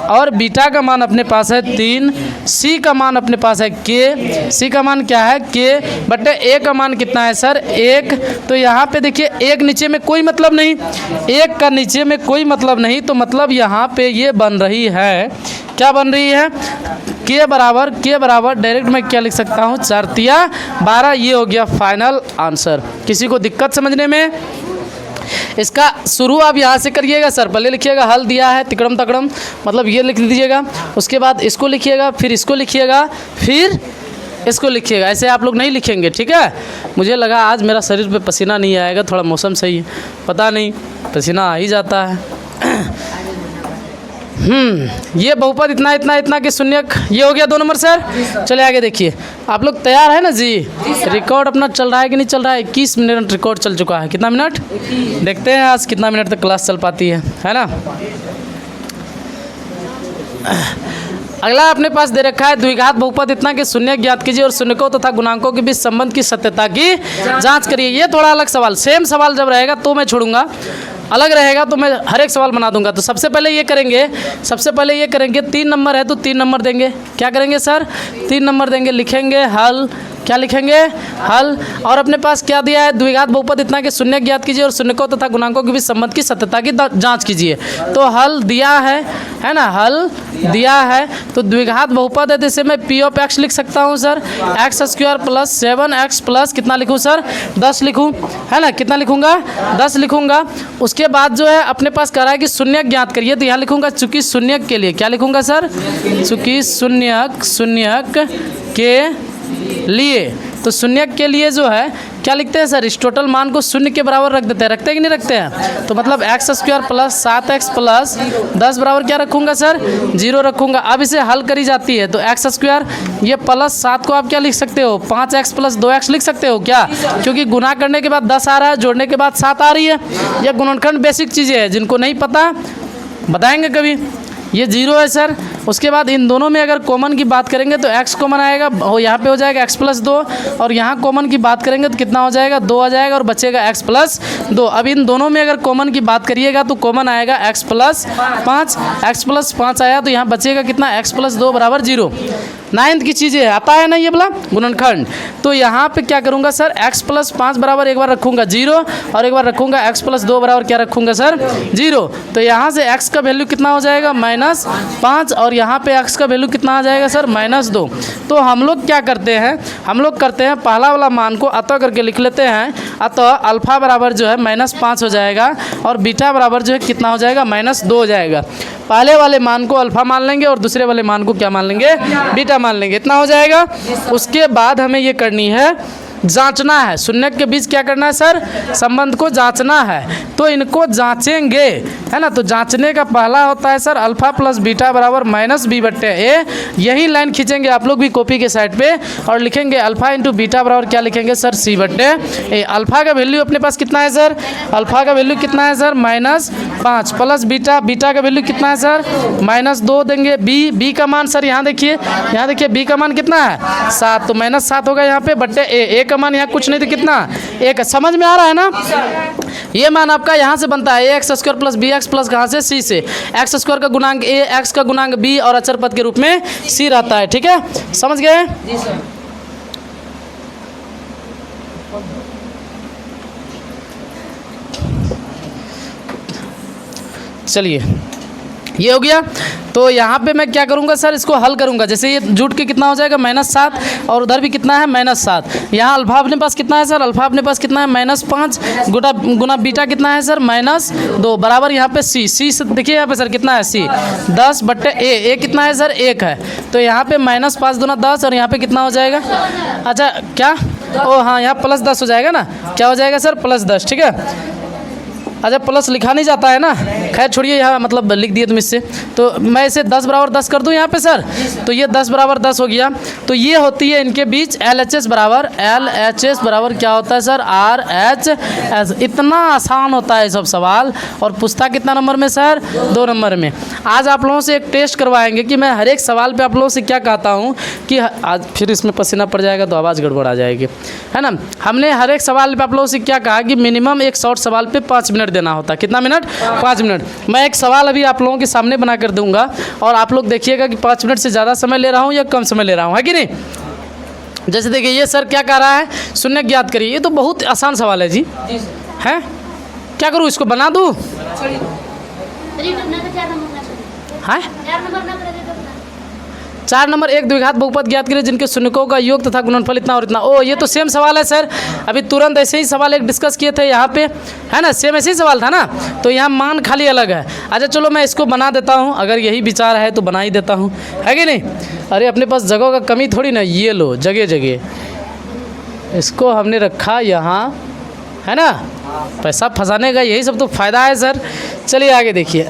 और बीटा का मान अपने पास है 3, सी का मान अपने पास है के, सी का मान क्या है, के/A का मान कितना है सर, 1। तो यहाँ पे देखिए 1 नीचे में कोई मतलब नहीं, 1 का नीचे में कोई मतलब नहीं, तो मतलब यहाँ पे ये बन रही है, क्या बन रही है, के बराबर डायरेक्ट मैं क्या लिख सकता हूँ, 4×3=12। ये हो गया फाइनल आंसर। किसी को दिक्कत समझने में? इसका शुरू आप यहाँ से करिएगा सर। पहले लिखिएगा हल दिया है तिकड़म तकड़म, मतलब ये लिख दीजिएगा। उसके बाद इसको लिखिएगा, फिर इसको लिखिएगा, फिर इसको लिखिएगा। ऐसे आप लोग नहीं लिखेंगे, ठीक है। मुझे लगा आज मेरा शरीर पे पसीना नहीं आएगा, थोड़ा मौसम सही है, पता नहीं पसीना आ ही जाता है। ये बहुपद इतना इतना इतना के शून्यक, ये हो गया 2 नंबर सर। चलिए आगे देखिए, आप लोग तैयार है ना जी? रिकॉर्ड अपना चल रहा है कि नहीं चल रहा है? 21 मिनट रिकॉर्ड चल चुका है। कितना मिनट देखते हैं आज कितना मिनट तक क्लास चल पाती है ना। अगला अपने पास दे रखा है द्विघात बहुपद इतना के शून्य ज्ञात कीजिए और शून्यकों तथा गुणांकों के बीच संबंध की सत्यता की जांच करिए। ये थोड़ा अलग सवाल, सेम सवाल जब रहेगा तो मैं छोड़ूंगा, अलग रहेगा तो मैं हर एक सवाल बना दूंगा। तो सबसे पहले ये करेंगे 3 नंबर है तो 3 नंबर देंगे। क्या करेंगे सर, 3 नंबर देंगे। लिखेंगे हल, क्या लिखेंगे, हल। और अपने पास क्या दिया है, द्विघात बहुपद इतना के शून्य ज्ञात कीजिए और शून्यकों तथा गुणांकों के बीच संबंध की सत्यता की जांच कीजिए। तो हल दिया है ना, हल दिया है। तो द्विघात बहुपद है जैसे मैं P ऑफ x लिख सकता हूँ सर, x² + 7x प्लस कितना लिखूँ सर, 10 लिखूँ, है ना। कितना लिखूँगा, 10 लिखूँगा। उसके बाद जो है अपने पास कह रहा है कि शून्यक ज्ञात करिए, तो यहाँ लिखूँगा चूंकि शून्यक के लिए, क्या लिखूँगा सर, चूंकि शून्यक के लिए। तो शून्यक के लिए जो है क्या लिखते हैं सर, इस टोटल मान को शून्य के बराबर रख देते हैं, रखते हैं कि नहीं रखते हैं। तो मतलब x² + 7x प्लस 10 बराबर क्या रखूँगा सर, 0 रखूँगा। अब इसे हल करी जाती है तो x² ये +7 को आप क्या लिख सकते हो, 5x + 2x लिख सकते हो क्या, क्योंकि गुना करने के बाद 10 आ रहा है, जोड़ने के बाद 7 आ रही है। यह गुणनखंड बेसिक चीज़ें हैं, जिनको नहीं पता बताएंगे कभी। ये 0 है सर। उसके बाद इन दोनों में अगर कॉमन की बात करेंगे तो x कॉमन आएगा, यहाँ पे हो जाएगा x + 2, और यहाँ कॉमन की बात करेंगे तो कितना हो जाएगा, 2 आ जाएगा और बचेगा x + 2। अब इन दोनों में अगर कॉमन की बात करिएगा तो कॉमन आएगा x + 5, x + 5 आया तो यहाँ बचेगा कितना, x + 2 = 0। 9th की चीज़ें आता है ना ये वाला गुणनखंड। तो यहाँ पे क्या करूँगा सर, x + 5 बराबर एक बार रखूँगा 0 और एक बार रखूँगा x + 2 बराबर क्या रखूँगा सर, 0। तो यहाँ से x का वैल्यू कितना हो जाएगा, -5, और यहाँ पे x का वैल्यू कितना आ जाएगा सर, -2। तो हम लोग क्या करते हैं, पहला वाला मान को अतः करके लिख लेते हैं। अतः अल्फ़ा बराबर जो है -5 हो जाएगा और बीटा बराबर जो है कितना हो जाएगा, -2 हो जाएगा। पहले वाले मान को अल्फ़ा मान लेंगे और दूसरे वाले मान को क्या मान लेंगे, बीटा मान लेंगे। इतना हो जाएगा। उसके बाद हमें ये करनी है, जांचना है। शून्यक के बीच क्या करना है सर, संबंध को जांचना है। तो इनको जांचेंगे, है ना। तो जांचने का पहला होता है सर अल्फ़ा + बीटा बराबर -b/a। यही लाइन खींचेंगे आप लोग भी कॉपी के साइड पे और लिखेंगे अल्फ़ा इंटू बीटा बराबर क्या लिखेंगे सर, c/a। अल्फ़ा का वैल्यू अपने पास कितना है सर, अल्फ़ा का वैल्यू कितना है सर, -5 प्लस बीटा का वैल्यू कितना है सर, -2 देंगे। बी का मान सर यहाँ देखिए बी का मान कितना है, 7, तो -7 होगा यहाँ पे बट्टे ए का मान यहाँ कुछ नहीं तो कितना, 1। समझ में आ रहा है ना। ये मान आपका यहाँ से बनता है ax² + bx प्लस कहाँ से, c से। x² का गुणांक a, x का गुणांक b और अचर पद के रूप में c रहता है। ठीक है, समझ गए जी सर। चलिए ये हो गया। तो यहाँ पे मैं क्या करूँगा सर, इसको हल करूँगा। जैसे ये जुट के कितना हो जाएगा, -7, और उधर भी कितना है, -7। यहाँ अल्फ़ा अपने पास कितना है सर, अल्फ़ा अपने पास कितना है, -5 गुना बीटा कितना है सर, -2 बराबर यहाँ पे c से देखिए यहाँ पे सर कितना है c, 10/a कितना है सर, 1 है। तो यहाँ पे -5 दूना 10 और यहाँ पे कितना हो जाएगा, अच्छा क्या, ओ हाँ यहाँ +10 हो जाएगा ना, क्या हो जाएगा सर, +10। ठीक है, अच्छा प्लस लिखा नहीं जाता है ना, खैर छोड़िए, यहाँ मतलब लिख दिए तुम इससे। तो मैं इसे 10 बराबर 10 कर दूँ यहाँ पे सर, तो ये 10 बराबर 10 हो गया। तो ये होती है इनके बीच LHS बराबर क्या होता है सर, RHS। इतना आसान होता है सब सवाल, और पूछता कितना नंबर में सर, 2 नंबर में। आज आप लोगों से एक टेस्ट करवाएंगे कि मैं हर एक सवाल पे आप लोगों से क्या कहता हूँ कि आज फिर इसमें पसीना पड़ जाएगा तो आवाज़ गड़बड़ आ जाएगी, है ना। हमने हर एक सवाल पे आप लोगों से क्या कहा कि मिनिमम एक शॉर्ट सवाल पे 5 मिनट देना होता है। कितना मिनट, 5 मिनट। मैं एक सवाल अभी आप लोगों के सामने बना कर दूंगा और आप लोग देखिएगा कि 5 मिनट से ज़्यादा समय ले रहा हूँ या कम समय ले रहा हूँ, है कि नहीं। जैसे देखिए ये सर क्या कह रहा है, शून्य ज्ञात करिए। ये तो बहुत आसान सवाल है जी, है। क्या करूँ, इसको बना दूँ, है 4 नंबर एक द्विघात बहुपद ज्ञात करिए जिनके शून्यकों का योग तथा गुणनफल इतना और इतना। ओ ये तो सेम सवाल है सर, अभी तुरंत ऐसे ही सवाल एक डिस्कस किए थे यहाँ पे, है ना, सेम ऐसे ही सवाल था ना। तो यहाँ मान खाली अलग है। अच्छा चलो मैं इसको बना देता हूँ, अगर यही विचार है तो बना ही देता हूँ, है कि नहीं। अरे अपने पास जगह का कमी थोड़ी ना, ये लो जगह जगह इसको हमने रखा यहाँ, है ना। पैसा फंसाने का यही सब तो फ़ायदा है सर। चलिए आगे देखिए।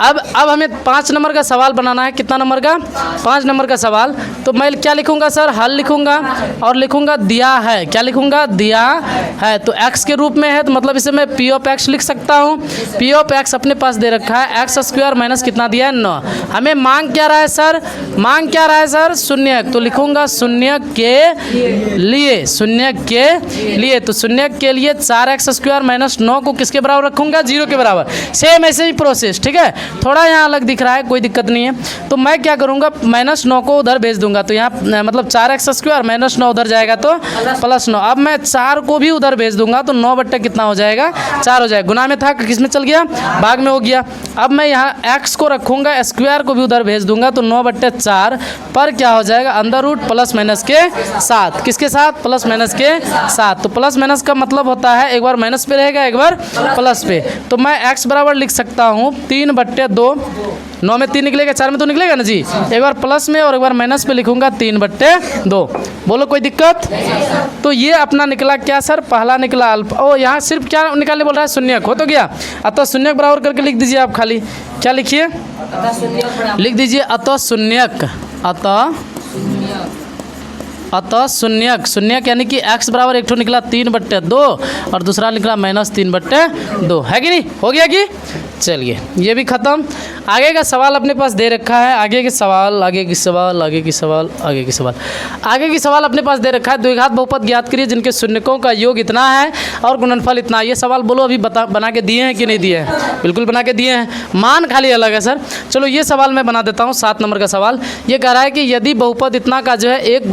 अब हमें 5 नंबर का सवाल बनाना है। कितना नंबर का, 5 नंबर का सवाल। तो मैं क्या लिखूंगा सर, हल लिखूंगा और लिखूंगा दिया है। क्या लिखूंगा, दिया है। तो x के रूप में है तो मतलब इसे मैं P ऑफ x लिख सकता हूँ। P ऑफ x अपने पास दे रखा है, x² माइनस कितना दिया है, 9। हमें मांग क्या रहा है सर, मांग क्या रहा है सर, शून्य। तो लिखूंगा शून्य के लिए, शून्य के लिए। तो शून्य के लिए 4x² माइनस 9 को किसके बराबर रखूंगा, 0 के बराबर। सेम ऐसे ही प्रोसेस, ठीक है। थोड़ा यहाँ अलग दिख रहा है, कोई दिक्कत नहीं है। तो मैं क्या करूँगा, -9 को उधर भेज दूंगा। तो यहाँ मतलब 4x² माइनस 9 उधर जाएगा तो +9। अब मैं 4 को भी उधर भेज दूंगा तो 9 बट्टा कितना हो जाएगा, 4 हो जाएगा। गुना में था, किस में चल गया, भाग में हो गया। अब मैं यहाँ x को रखूँगा, स्क्वायर को भी उधर भेज दूंगा तो 9/4 पर क्या हो जाएगा, अंडर रूट प्लस माइनस के साथ। किसके साथ, प्लस माइनस के साथ। तो प्लस माइनस का मतलब होता है एक बार माइनस पे रहेगा एक बार प्लस पे। तो मैं x बराबर लिख सकता हूँ 3/2। 9 में 3 निकलेगा, 4 में तो निकलेगा ना जी। एक बार प्लस में और एक बार माइनस पे लिखूंगा 3/2। बोलो कोई दिक्कत। तो ये अपना निकला क्या सर, पहला निकला अल्फा। ओ यहाँ सिर्फ क्या निकालने बोल रहा है, शून्यक हो तो गया। अतः शून्यक बराबर करके लिख दीजिए आप, खाली क्या लिखिए, लिख दीजिए अतः शून्यक। अतः शून्यक, शून्यक यानी कि x बराबर एक ठो निकला 3/2 और दूसरा निकला -3/2, है कि नहीं, हो गया कि। चलिए ये भी ख़त्म। आगे का सवाल अपने पास दे रखा है, आगे की सवाल अपने पास दे रखा है। द्विघात बहुपद ज्ञात करिए जिनके शून्यकों का योग इतना है और गुणनफल इतना। ये सवाल बोलो अभी बना के दिए हैं कि नहीं दिए हैं, बिल्कुल बना के दिए हैं, मान खाली अलग है सर। चलो ये सवाल मैं बना देता हूँ। 7 नंबर का सवाल ये कह रहा है कि यदि बहुपद इतना का जो है एक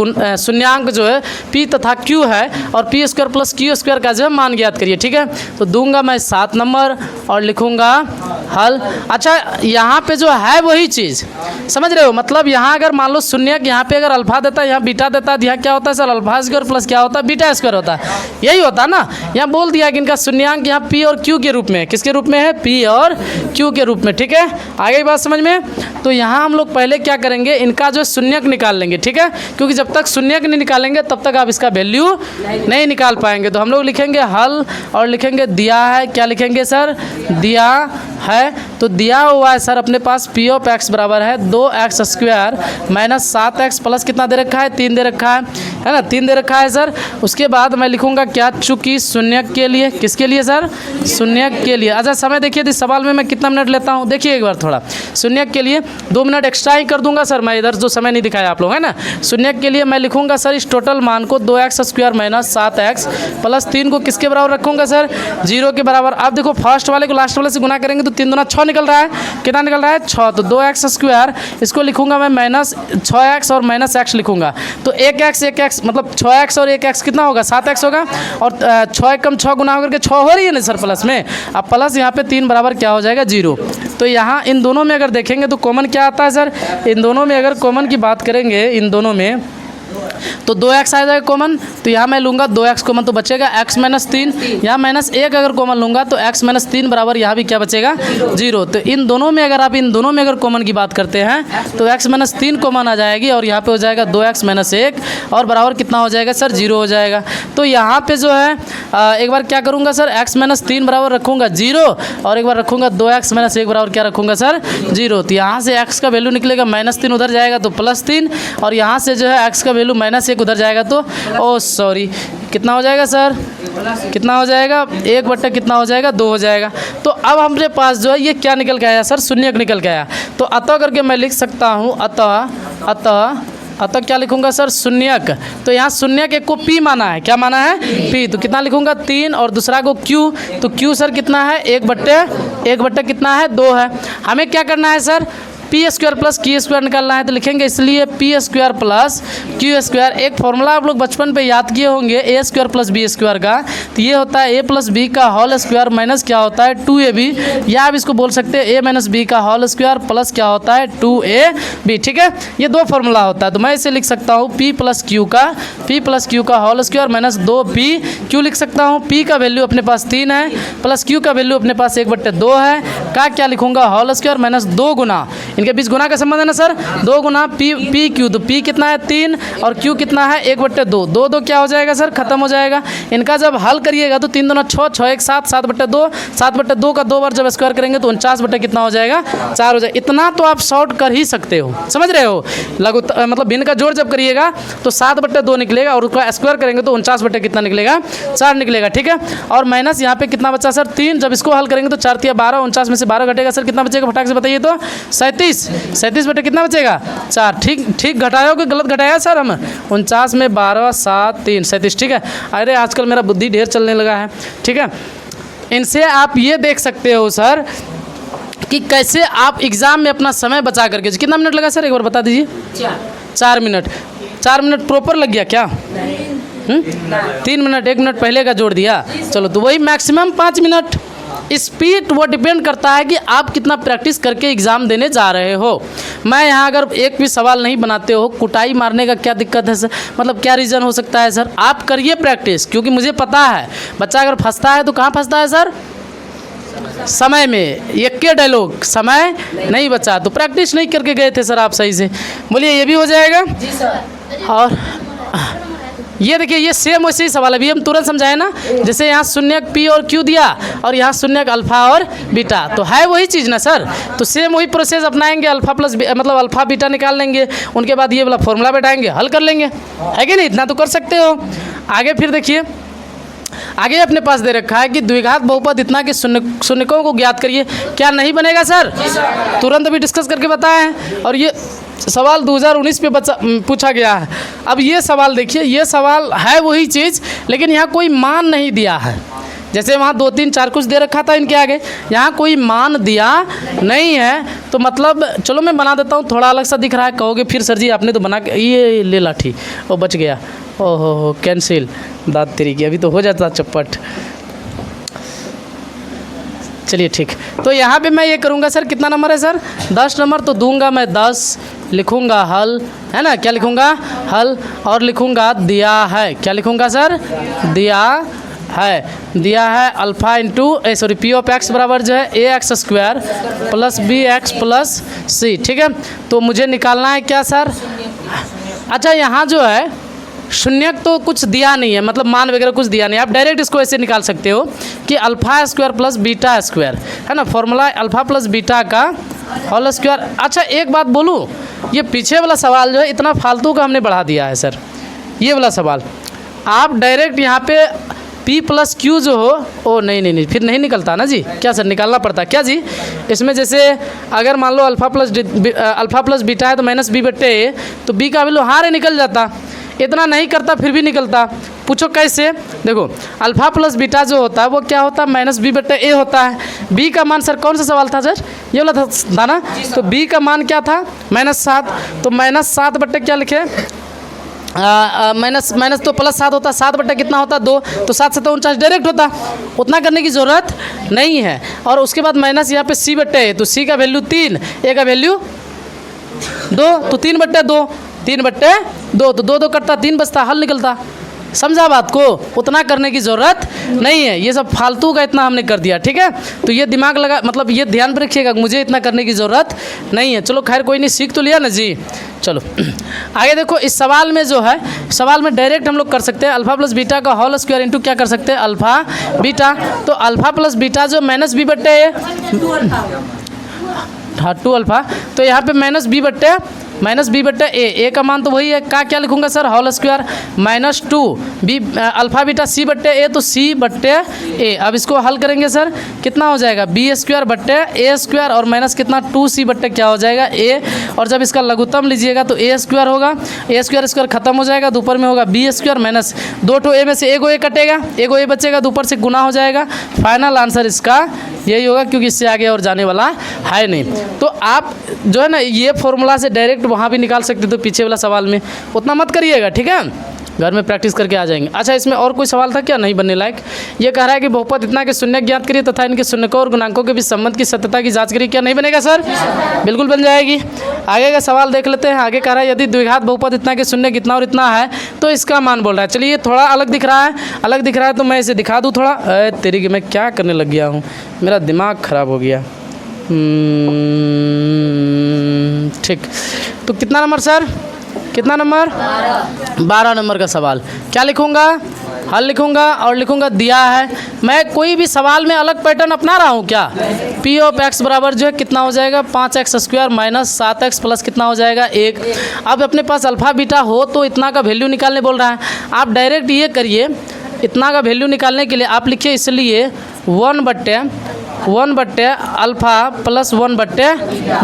शून्यांक जो है p तथा q है और p² + q² का जो है मान ज्ञात करिए, ठीक है। तो दूंगा मैं 7 नंबर और लिखूंगा हल। अच्छा यहाँ पे जो है वही चीज़ समझ रहे हो, मतलब यहाँ अगर मान लो शून्यक यहाँ पे अगर अल्फा देता है, यहाँ बीटा देता है, यहाँ क्या होता है सर, अल्फा² प्लस क्या होता है, β² होता है, यही होता है ना। यहाँ बोल दिया कि इनका शून्यांक यहाँ p और q के रूप में, किसके रूप में है, p और q के रूप में, ठीक है। आगे बात समझ में। तो यहाँ हम लोग पहले क्या करेंगे, इनका जो शून्यक निकाल लेंगे, ठीक है, क्योंकि जब तक शून्यक नहीं निकालेंगे तब तक आप इसका वैल्यू नहीं निकाल पाएंगे। तो हम लोग लिखेंगे हल और लिखेंगे दिया है। क्या लिखेंगे सर, दिया है। तो दिया हुआ है सर अपने पास p ऑफ x बराबर है 2x² माइनस 7x प्लस कितना दे रखा है, 3 दे रखा है ना, 3 दे रखा है सर। उसके बाद मैं लिखूंगा क्या, चूंकि शून्यक के लिए, किसके लिए सर, शून्यक के लिए। अच्छा समय देखिए इस सवाल में मैं कितना मिनट लेता हूँ, देखिए एक बार थोड़ा। शून्यक के लिए 2 मिनट एक्स्ट्रा ही कर दूंगा सर मैं, इधर जो समय नहीं दिखाया आप लोग, है ना। शून्यक के लिए मैं लिखूंगा सर इस टोटल मान को 2x² माइनस 7x प्लस 3 को किसके बराबर रखूंगा सर, 0 के बराबर। आप देखो फर्स्ट वाले को लास्ट वाले से गुना करेंगे तो 3 दूना 6 निकल रहा है, कितना निकल रहा है, 6। तो 2x² इसको लिखूंगा मैं माइनस 6x और माइनस x लिखूंगा। तो 1x मतलब 6x और 1x कितना होगा, 7x होगा। और 6 कम 6 गुना होकर के 6 हो रही है ना सर प्लस में। अब प्लस यहाँ पे 3 बराबर क्या हो जाएगा, 0। तो यहाँ इन दोनों में अगर देखेंगे तो कॉमन क्या आता है सर, इन दोनों में अगर कॉमन की बात करेंगे, इन दोनों में तो 2x आ जाएगा कॉमन, तो यहाँ मैं लूँगा 2x कॉमन, तो बचेगा x माइनस 3। यहाँ -1 अगर कॉमन लूँगा तो x माइनस 3 बराबर यहाँ भी क्या बचेगा 0। तो इन दोनों में अगर आप इन दोनों में अगर कॉमन की बात करते हैं तो x माइनस 3 कॉमन आ जाएगी और यहाँ पे हो जाएगा 2x माइनस 1 और बराबर कितना हो जाएगा सर 0 हो जाएगा। तो यहाँ पे जो है एक बार क्या करूँगा सर x माइनस 3 बराबर रखूँगा 0 और एक बार रखूँगा 2x माइनस 1 बराबर क्या रखूँगा सर 0। तो यहाँ से x का वैल्यू निकलेगा -3 उधर जाएगा तो +3 और यहाँ से जो है x का वैल्यू -1 उधर जाएगा तो सॉरी कितना हो जाएगा सर, कितना हो जाएगा 1 बट्टा कितना हो जाएगा 2 हो जाएगा। तो अब हमारे पास जो है ये क्या निकल के आया सर, शून्यक निकल के आया। तो अतः करके मैं लिख सकता हूँ अतः क्या लिखूंगा सर शून्यक। तो यहाँ शून्यक एक को p माना है, क्या माना है p, तो कितना लिखूंगा 3 और दूसरा को q, तो q सर कितना है 1 बट्टे कितना है 2 है। हमें क्या करना है sir P square plus Q square निकालना है, तो लिखेंगे इसलिए P square plus Q square. एक फॉर्मूला आप लोग बचपन पे याद किए होंगे ए स्क्वायर प्लस बी स्क्वायर का, तो ये होता है ए प्लस बी का होल स्क्वायर माइनस क्या होता है 2ab, या आप इसको बोल सकते हैं ए माइनस बी का होल स्क्वायर प्लस क्या होता है 2ab। ठीक है, ये दो फॉर्मूला होता है। तो मैं इसे लिख सकता हूँ p प्लस क्यू का whole square minus 2p। Q लिख सकता हूँ p का वैल्यू अपने पास 3 है प्लस q का वैल्यू अपने पास 1/2 है, का क्या लिखूंगा होल स्क्वायर माइनस 2 गुना, इनके बीच गुना का संबंध है ना सर, 2 गुना पी क्यू, तो p कितना है 3 और q कितना है 1/2, 2 क्या हो जाएगा सर खत्म हो जाएगा। इनका जब हल करिएगा तो 3 दूना 6, 6 1 7, 7/2, 7/2 का 2 बार जब स्क्वायर करेंगे तो 49 बट्टे कितना हो जाएगा 4 हो जाएगा। इतना तो आप शॉर्ट कर ही सकते हो, समझ रहे हो। लघु मतलब भिन्न का जोड़ जब करिएगा तो 7/2 निकलेगा और उसका स्क्वायर करेंगे तो 49 बट्टे कितना निकलेगा 4 निकलेगा। ठीक है, और माइनस यहाँ पे कितना बचा सर 3, जब इसको हल करेंगे तो 4 × 12, 49 में से 12 घटेगा सर कितना बचेगा फटाक से बताइए तो 37 बटे कितना बचेगा 4। ठीक घटाया कि गलत घटाया सर हम, 49 में 12 7 3 37। ठीक है, अरे आजकल मेरा बुद्धि ढेर चलने लगा है। ठीक है, इनसे आप ये देख सकते हो सर कि कैसे आप एग्ज़ाम में अपना समय बचा करके, कितना मिनट लगा सर एक बार बता दीजिए 4 मिनट। 4 मिनट प्रॉपर लग गया क्या 3 मिनट, 1 मिनट पहले का जोड़ दिया, चलो तो वही मैक्सिमम 5 मिनट। स्पीड वो डिपेंड करता है कि आप कितना प्रैक्टिस करके एग्ज़ाम देने जा रहे हो। मैं यहाँ अगर एक भी सवाल नहीं बनाते हो, कुटाई मारने का क्या दिक्कत है सर, मतलब क्या रीज़न हो सकता है सर, आप करिए प्रैक्टिस, क्योंकि मुझे पता है बच्चा अगर फंसता है तो कहाँ फंसता है सर, समय में। एक के डायलॉग समय नहीं बचा, तो प्रैक्टिस नहीं करके गए थे सर आप सही से। बोलिए ये भी हो जाएगा जी सर। और ये देखिए ये सेम वैसे ही सवाल अभी हम तुरंत समझाए ना, जैसे यहाँ शून्यक p और q दिया और यहाँ शून्यक अल्फा और बीटा, तो है वही चीज़ ना सर। तो सेम वही प्रोसेस अपनाएंगे, अल्फा प्लस मतलब अल्फा बीटा निकाल लेंगे, उनके बाद ये वाला फॉर्मूला बैठाएंगे हल कर लेंगे, है कि नहीं। इतना तो कर सकते हो। आगे फिर देखिए, आगे अपने पास दे रखा है कि द्विघात बहुपद इतना कि शून्यकों को ज्ञात करिए। क्या नहीं बनेगा सर, तुरंत अभी डिस्कस करके बताएं। और ये सवाल 2019 पे पूछा गया है। अब ये सवाल देखिए, ये सवाल है वही चीज़, लेकिन यहाँ कोई मान नहीं दिया है। जैसे वहाँ 2 3 4 कुछ दे रखा था इनके आगे, यहाँ कोई मान दिया नहीं है, तो मतलब चलो मैं बना देता हूँ, थोड़ा अलग सा दिख रहा है। कहोगे फिर सर जी आपने तो बना के ये ले लाठी, वो बच गया, ओहो कैंसिल, दाद तेरी की, अभी तो हो जाता चप्पट। चलिए ठीक, तो यहाँ पे मैं ये करूँगा सर, कितना नंबर है सर 10 नंबर, तो दूंगा मैं 10, लिखूँगा हल, है ना, क्या लिखूँगा हल, और लिखूँगा दिया है, क्या लिखूँगा सर दिया है alpha into sorry P of X बराबर जो है A X square plus B X plus C. ठीक है, तो मुझे निकालना है क्या सर, अच्छा यहाँ जो है शून्यक तो कुछ दिया नहीं है, मतलब मान वगैरह कुछ दिया नहीं, आप डायरेक्ट इसको ऐसे निकाल सकते हो कि alpha square plus beta square, है ना, फॉर्मूला अल्फ़ा प्लस बीटा का होल स्क्वायर। अच्छा एक बात बोलूँ, ये पीछे वाला सवाल जो है इतना फालतू का हमने बढ़ा दिया है सर, ये वाला सवाल आप डायरेक्ट यहाँ पे P प्लस क्यू जो हो, ओ नहीं फिर नहीं निकलता ना जी, क्या सर निकालना पड़ता क्या जी। इसमें जैसे अगर मान लो अल्फ़ा प्लस बीटा है तो माइनस बी बट्टे ए, तो बी का वैल्यू हारे निकल जाता, इतना नहीं करता फिर भी निकलता। पूछो कैसे, देखो अल्फ़ा प्लस बीटा जो होता है वो क्या होता है माइनस बी बट्टे ए होता है। बी का मान सर कौन सा सवाल था सर, ये वाला था ना, तो बी का मान क्या था -7, तो -7 बट्टे क्या लिखे माइनस तो +7 होता, 7 बट्टा कितना होता 2, तो 7 7 49 डायरेक्ट होता, उतना करने की ज़रूरत नहीं है। और उसके बाद माइनस यहाँ पे सी बट्टे है, तो सी का वैल्यू 3, ए का वैल्यू 2, तो 3/2, 2 तो 2 2 कटता 3 बचता, हल निकलता। समझा बात को? उतना करने की ज़रूरत नहीं है, ये सब फालतू का इतना हमने कर दिया, ठीक है। तो ये दिमाग लगा, मतलब ये ध्यान पर रखिएगा, मुझे इतना करने की ज़रूरत नहीं है। चलो खैर कोई नहीं, सीख तो लिया ना जी। चलो आगे देखो, इस सवाल में जो है, सवाल में डायरेक्ट हम लोग कर सकते हैं अल्फ़ा प्लस बीटा का होल स्क्वायर इंटू क्या कर सकते हैं, अल्फ़ा बीटा। तो अल्फ़ा प्लस बीटा जो माइनस बी बट्टे ए, हाँ 2 अल्फ़ा, तो यहाँ पे माइनस बी बट्टे ए का मान तो वही है, का क्या लिखूंगा sir, whole square minus 2 B alpha beta C बट्टे ए, तो सी बट्टे ए। अब इसको हल करेंगे सर, कितना हो जाएगा, बी स्क्वायर बट्टे ए स्क्वायर और माइनस कितना 2 सी बट्टे क्या हो जाएगा ए। और जब इसका लघुत्तम लीजिएगा तो ए स्क्वायर होगा, ए स्क्वायर खत्म हो जाएगा, ऊपर में होगा बी स्क्वायर माइनस 2 ठो ए में से एगो ए कटेगा, एगो ए बचेगा, ऊपर से गुना हो जाएगा। फाइनल आंसर इसका यही होगा, क्योंकि इससे आगे और जाने वाला है नहीं। तो आप जो है ना, ये फॉर्मूला से डायरेक्ट वहाँ भी निकाल सकते थे पीछे वाला सवाल में, उतना मत करिएगा, ठीक है, घर में प्रैक्टिस करके आ जाएंगे। अच्छा, इसमें और कोई सवाल था क्या, नहीं बनने लायक? ये कह रहा है कि बहुपद इतना के शून्य ज्ञात करिए तथा इनके शून्यकों और गुणांकों के बीच संबंध की सत्यता की जांच करिए। क्या नहीं बनेगा सर? बिल्कुल बन जाएगी। आगे का सवाल देख लेते हैं। आगे कह रहा है यदि द्विघात बहुपद इतना के शून्य कितना और इतना है तो इसका मान बोल रहा है। चलिए, थोड़ा अलग दिख रहा है, तो मैं इसे दिखा दूँ थोड़ा। तेरी कि मैं क्या करने लग गया हूँ, मेरा दिमाग ख़राब हो गया। ठीक, तो कितना नंबर सर, कितना नंबर, 12 नंबर का सवाल। क्या लिखूंगा, हल लिखूंगा और लिखूंगा दिया है। मैं कोई भी सवाल में अलग पैटर्न अपना रहा हूँ क्या? पी ऑफ एक्स बराबर जो है कितना हो जाएगा, 5x square minus 7x plus कितना हो जाएगा 1। अब अपने पास अल्फ़ा बीटा हो तो इतना का वैल्यू निकालने बोल रहा है। आप डायरेक्ट ये करिए, इतना का वैल्यू निकालने के लिए आप लिखिए इसलिए 1 बट्टे अल्फ़ा प्लस 1 बट्टे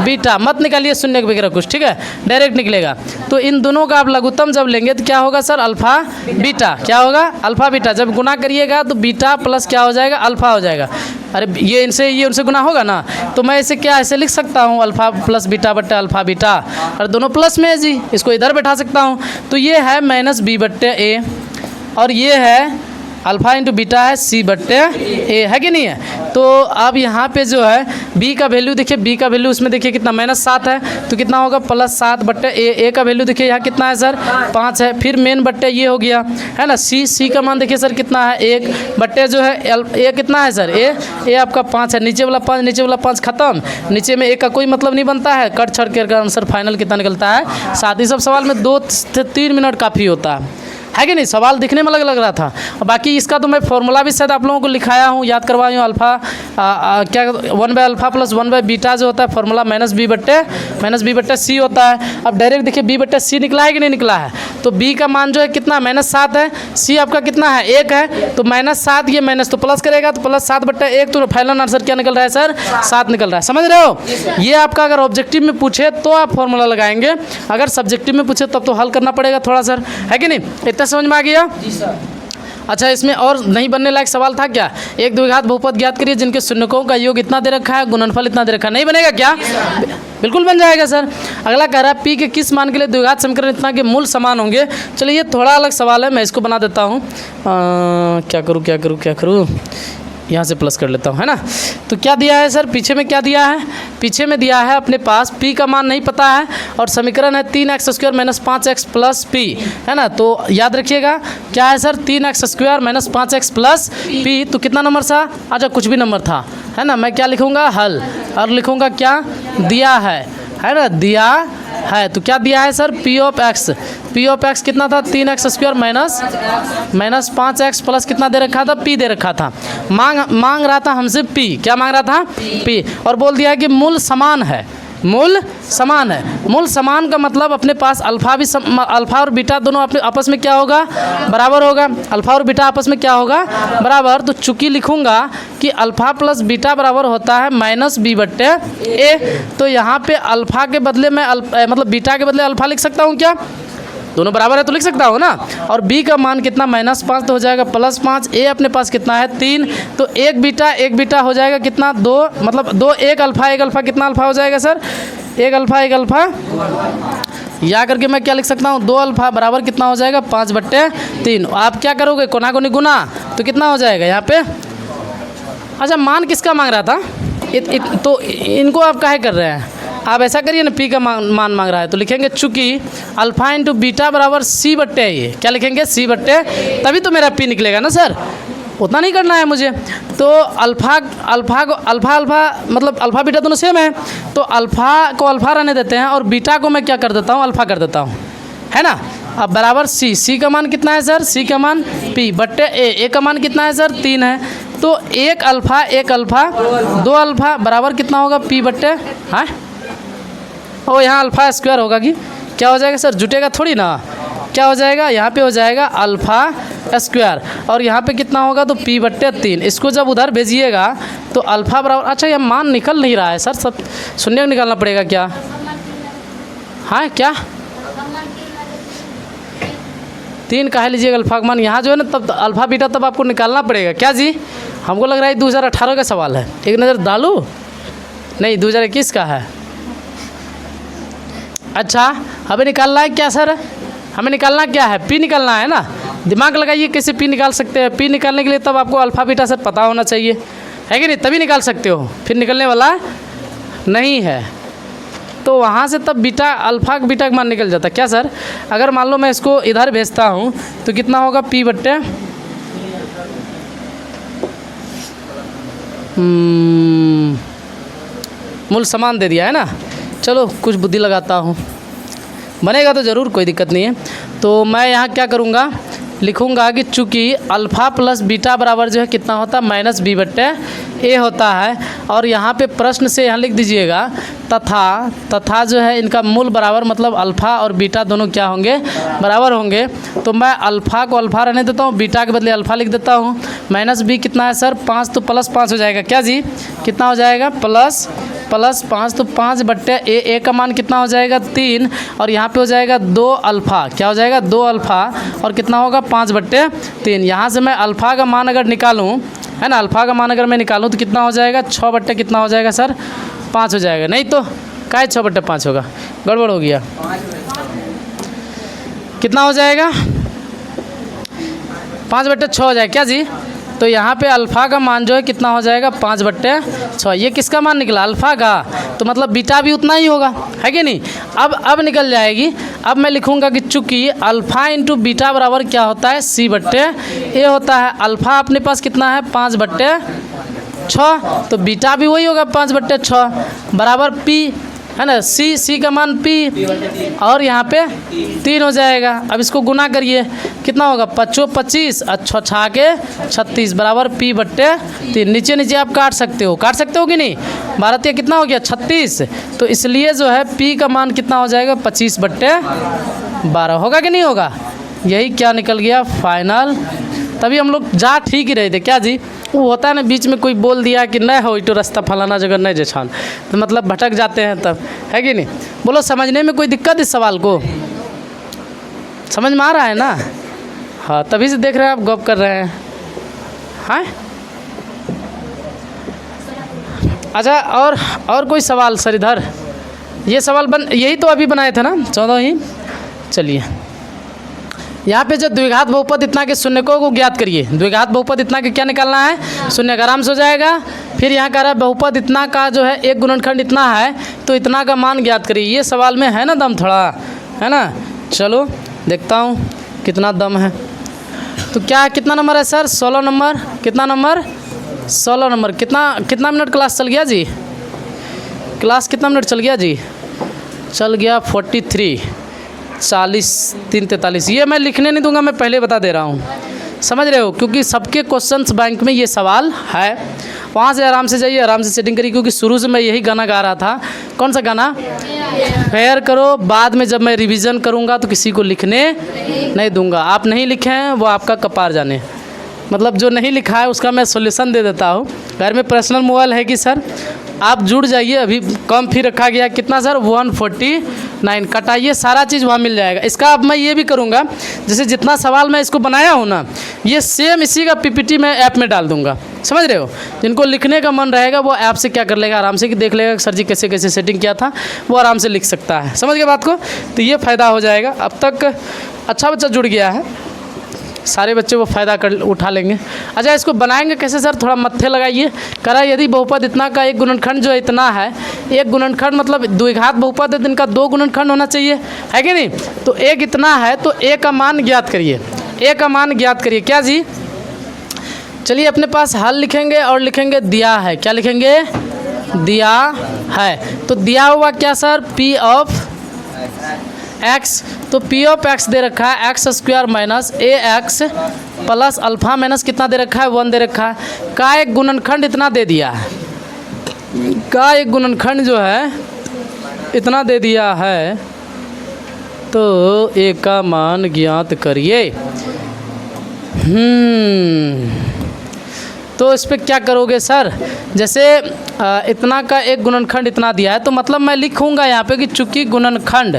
बीटा, मत निकालिए शून्य वगैरह कुछ, ठीक है, डायरेक्ट निकलेगा। तो इन दोनों का आप लघुत्तम जब लेंगे तो क्या होगा सर, अल्फ़ा बीटा। क्या होगा, अल्फ़ा बीटा। जब गुना करिएगा तो बीटा प्लस क्या हो जाएगा, अल्फ़ा हो जाएगा। अरे ये उनसे गुना होगा ना, तो मैं इसे क्या ऐसे लिख सकता हूँ, अल्फ़ा प्लस बीटा बट्टे अल्फ़ा बीटा, और दोनों प्लस में है जी, इसको इधर बैठा सकता हूँ। तो ये है माइनस बी बट्टे ए और ये है अल्फ़ा इंटू बीटा है सी बट्टे ए, है कि नहीं है। तो अब यहाँ पे जो है b का वैल्यू देखिए, b का वैल्यू उसमें देखिए कितना -7 है, तो कितना होगा +7 बट्टे ए का वैल्यू देखिए यहाँ कितना है सर 5 है। फिर मेन बट्टे ये हो गया है ना, सी का मान देखिए सर कितना है 1 बट्टे जो है ए कितना है सर ए आपका 5 है। नीचे वाला 5 खत्म, नीचे में 1 का कोई मतलब नहीं बनता है, कट छड़ के आंसर फाइनल कितना निकलता है 7। ही सब सवाल में 2 से 3 मिनट काफ़ी होता है कि नहीं। सवाल दिखने में अलग लग रहा था। और बाकी इसका तो मैं फॉर्मूला भी शायद आप लोगों को लिखाया हूँ, याद करवाया हूँ। अल्फ़ा क्या 1/अल्फ़ा प्लस 1/बीटा जो होता है फॉर्मूला माइनस बी बट्टे सी होता है। अब डायरेक्ट देखिए बी बट्टे सी निकला है कि नहीं निकला है, तो बी का मान जो है कितना -7 है, सी आपका कितना है 1 है, तो -7 ये माइनस तो प्लस करेगा तो +7 बट्टे 1, तो फाइनल आंसर क्या निकल रहा है सर 7 निकल रहा है। समझ रहे हो? ये आपका अगर ऑब्जेक्टिव में पूछे तो आप फॉर्मूला लगाएंगे, अगर सब्जेक्टिव में पूछे तब तो हल करना पड़ेगा थोड़ा सर, है कि नहीं। इतना समझ में आ गया? जी सर। अच्छा, इसमें और नहीं बनने लायक सवाल था क्या? एक द्विघात बहुपद ज्ञात करिए जिनके शून्यकों का योग इतना दे रखा है, गुणनफल इतना दे रखा है। नहीं बनेगा क्या? बिल्कुल बन जाएगा सर। अगला कह रहा है पी के किस मान के लिए द्विघात समीकरण इतना के मूल समान होंगे। चलिए, ये थोड़ा अलग सवाल है, मैं इसको बना देता हूँ। क्या करूँ, यहाँ से प्लस कर लेता हूँ, है ना। तो क्या दिया है सर, पीछे में क्या दिया है, पीछे में दिया है अपने पास p का मान नहीं पता है और समीकरण है 3x square minus 5x plus p, है ना। तो याद रखिएगा क्या है sir 3x square minus 5x plus p, तो कितना नंबर था, अच्छा कुछ भी नंबर था, है ना। मैं क्या लिखूँगा, हल, और लिखूँगा क्या दिया है ना, दिया है। तो क्या दिया है सर p ऑफ x कितना था 3x square minus 5x plus कितना दे रखा था p दे रखा था। मांग रहा था हमसे p, क्या मांग रहा था p, और बोल दिया कि मूल समान है। मूल समान का मतलब अपने पास अल्फ़ा और बीटा दोनों अपने आपस में क्या होगा, बराबर होगा। अल्फ़ा और बीटा आपस में क्या होगा, बराबर। तो चूंकि लिखूंगा कि अल्फ़ा प्लस बीटा बराबर होता है माइनस बी बट्टे ए, तो यहाँ पे अल्फ़ा के बदले में मतलब बीटा के बदले अल्फ़ा लिख सकता हूँ क्या, दोनों बराबर है तो लिख सकता हूँ ना। और b का मान कितना -5 तो हो जाएगा +5, a अपने पास कितना है 3, तो एक बीटा हो जाएगा कितना 2, मतलब 2 एक अल्फ़ा कितना अल्फ़ा हो जाएगा सर, एक अल्फ़ा या करके मैं क्या लिख सकता हूँ 2 अल्फ़ा बराबर कितना हो जाएगा 5/3। आप क्या करोगे, कोना कोनी गुना, तो कितना हो जाएगा यहाँ पे। अच्छा, मान किसका मांग रहा था, तो इनको आप काहे कर रहे हैं, आप ऐसा करिए ना, पी का मान मांग रहा है तो लिखेंगे चूँकि अल्फ़ा इंटू बीटा बराबर सी बट्टे ये, क्या लिखेंगे सी बट्टे, तभी तो मेरा पी निकलेगा ना सर, उतना नहीं करना है मुझे। तो अल्फ़ा मतलब अल्फ़ा बीटा दोनों सेम है, तो अल्फ़ा को अल्फ़ा रहने देते हैं और बीटा को मैं क्या कर देता हूँ, अल्फ़ा कर देता हूँ, है ना। अब बराबर सी का मान कितना है सर, सी का मान पी बट्टे ए का मान कितना है सर 3 है, तो एक अल्फ़ा 2 अल्फ़ा बराबर कितना होगा पी बट्टे, हाँ और यहाँ अल्फ़ा स्क्वायर होगा कि क्या हो जाएगा सर, जुटेगा थोड़ी ना, क्या हो जाएगा यहाँ पे हो जाएगा अल्फ़ा स्क्वायर और यहाँ पे कितना होगा तो पी बट्टे 3। इसको जब उधर भेजिएगा तो अल्फ़ा बराबर, अच्छा यह मान निकल नहीं रहा है सर, सब शून्य निकालना पड़ेगा क्या, हाँ क्या 3 कहा लीजिएगा अल्फ़ा का मान, यहाँ जो है ना तब अल्फ़ा बीटा तब आपको निकालना पड़ेगा क्या जी। हमको लग रहा है 2018 का सवाल है, एक नज़र डालूँ, नहीं 2021 का है। अच्छा हमें निकालना है क्या सर, हमें निकालना क्या है, पी निकालना है ना, दिमाग लगाइए कैसे पी निकाल सकते हैं। पी निकालने के लिए तब आपको अल्फ़ा बीटा सर पता होना चाहिए, है कि नहीं, तभी निकाल सकते हो, फिर निकलने वाला नहीं है। तो वहाँ से तब बीटा अल्फ़ा बीटा का मान निकल जाता क्या सर। अगर मान लो मैं इसको इधर भेजता हूँ तो कितना होगा पी बट्टे मूल समान दे दिया है ना, चलो कुछ बुद्धि लगाता हूँ, बनेगा तो ज़रूर, कोई दिक्कत नहीं है। तो मैं यहाँ क्या करूँगा, लिखूँगा कि चूँकि अल्फ़ा प्लस बीटा बराबर जो है कितना होता है माइनस बी बट्टे ए होता है, और यहाँ पे प्रश्न से यहाँ लिख दीजिएगा तथा जो है इनका मूल बराबर, मतलब अल्फ़ा और बीटा दोनों क्या होंगे, बराबर होंगे। तो मैं अल्फ़ा को अल्फ़ा रहने देता हूँ, बीटा के बदले अल्फ़ा लिख देता हूँ। माइनस बी कितना है सर 5, तो प्लस 5 हो जाएगा क्या जी, कितना हो जाएगा प्लस 5, तो 5 बट्टे ए का मान कितना हो जाएगा 3, और यहाँ पे हो जाएगा 2 अल्फ़ा, क्या हो जाएगा 2 अल्फ़ा, और कितना होगा 5 बट्टे 3। यहाँ से मैं अल्फ़ा का मान अगर निकालूँ, है ना, अल्फ़ा का मान अगर मैं निकालूँ तो कितना हो जाएगा 6 बट्टे कितना हो जाएगा सर 5 हो जाएगा, नहीं तो काय 6 बट्टे 5 होगा, गड़बड़ हो गया, कितना हो जाएगा 5 बट्टे 6 हो जाएगा क्या जी। तो यहाँ पे अल्फ़ा का मान जो है कितना हो जाएगा 5 बट्टे 6, ये किसका मान निकला अल्फ़ा का, तो मतलब बीटा भी उतना ही होगा, है कि नहीं। अब निकल जाएगी। अब मैं लिखूँगा कि चूँकि अल्फ़ा इंटू बीटा बराबर क्या होता है सी बट्टे ए होता है। अल्फ़ा अपने पास कितना है 5 बट्टे 6, तो बीटा भी वही होगा 5 बट्टे 6 बराबर पी, है ना, सी का मान पी, और यहाँ पे 3 हो जाएगा। अब इसको गुना करिए, कितना होगा 25 अच्छा 6 के 36 बराबर पी बट्टे 3। नीचे आप काट सकते हो कि नहीं, 12 कितना हो गया 36, तो इसलिए जो है पी का मान कितना हो जाएगा 25 बट्टे 12 होगा कि नहीं होगा। यही क्या निकल गया फाइनल। तभी हम लोग जा ठीक ही रहे थे क्या जी, वो होता है ना बीच में कोई बोल दिया कि नहीं हो तो रास्ता फलाना जगह नहीं जेछान, तो मतलब भटक जाते हैं तब, है कि नहीं। बोलो समझने में कोई दिक्कत इस सवाल को, समझ में आ रहा है ना, हाँ तभी से देख रहे हैं आप गप कर रहे हैं, हाँ अच्छा। और कोई सवाल सर इधर, ये सवाल यही तो अभी बनाए थे ना 14 ही। चलिए यहाँ पे जो द्विघात बहुपद इतना के शून्य को ज्ञात करिए। द्विघात बहुपद इतना के क्या निकालना है, शून्य का आराम से हो जाएगा। फिर यहाँ कह रहा है बहुपद इतना का जो है एक गुणनखंड इतना है, तो इतना का मान ज्ञात करिए। ये सवाल में है ना दम थोड़ा, है ना। चलो देखता हूँ कितना दम है। तो क्या कितना नंबर है सर 16 नंबर, कितना नंबर 16 नंबर। कितना मिनट क्लास चल गया जी, क्लास कितना मिनट चल गया जी, चल गया 43 40 3 43। ये मैं लिखने नहीं दूंगा, मैं पहले बता दे रहा हूँ, समझ रहे हो, क्योंकि सबके क्वेश्चंस बैंक में ये सवाल है। वहाँ से आराम से जाइए, आराम से सेटिंग करिए, क्योंकि शुरू से मैं यही गाना गा रहा था। कौन सा गाना, फेयर करो, बाद में जब मैं रिवीजन करूँगा तो किसी को लिखने नहीं दूंगा। आप नहीं लिखे हैं वो आपका कपार जाने, मतलब जो नहीं लिखा है उसका मैं सोल्यूशन दे देता हूँ। घर में पर्सनल मोबाइल है कि सर, आप जुड़ जाइए। अभी कम फी रखा गया कितना सर 149, कटाइए, सारा चीज़ वहाँ मिल जाएगा। इसका अब मैं ये भी करूँगा, जैसे जितना सवाल मैं इसको बनाया हूँ ना, ये सेम इसी का पीपीटी मैं ऐप में डाल दूँगा, समझ रहे हो। जिनको लिखने का मन रहेगा वो ऐप से क्या कर लेगा, आराम से कि देख लेगा सर जी कैसे कैसे सेटिंग किया था, वो आराम से लिख सकता है। समझ गए बात को, तो ये फ़ायदा हो जाएगा। अब तक अच्छा बच्चा जुड़ गया है, सारे बच्चे वो फ़ायदा कर उठा लेंगे। अच्छा इसको बनाएंगे कैसे सर, थोड़ा मत्थे लगाइए। करा यदि बहुपद इतना का एक गुणनखंड जो इतना है, एक गुणनखंड मतलब द्विघात बहुपद है, इनका 2 गुणनखंड होना चाहिए, है कि नहीं। तो ए कितना है, तो ए का मान ज्ञात करिए, ए का मान ज्ञात करिए। क्या जी, चलिए अपने पास हल लिखेंगे और लिखेंगे दिया है। क्या लिखेंगे, दिया है। तो दिया हुआ क्या सर, पी ऑफ एक्स। तो पी ऑफ एक्स दे रखा है एक्स स्क्वायर माइनस ए एक्स प्लस अल्फा माइनस कितना दे रखा है, 1 दे रखा है। का एक गुणनखंड इतना दे दिया है, का एक गुणनखंड जो है इतना दे दिया है, तो ए का मान ज्ञात करिए। तो इस पर क्या करोगे सर, जैसे इतना का एक गुणनखंड इतना दिया है, तो मतलब मैं लिखूंगा यहाँ पे कि चूंकि गुणनखंड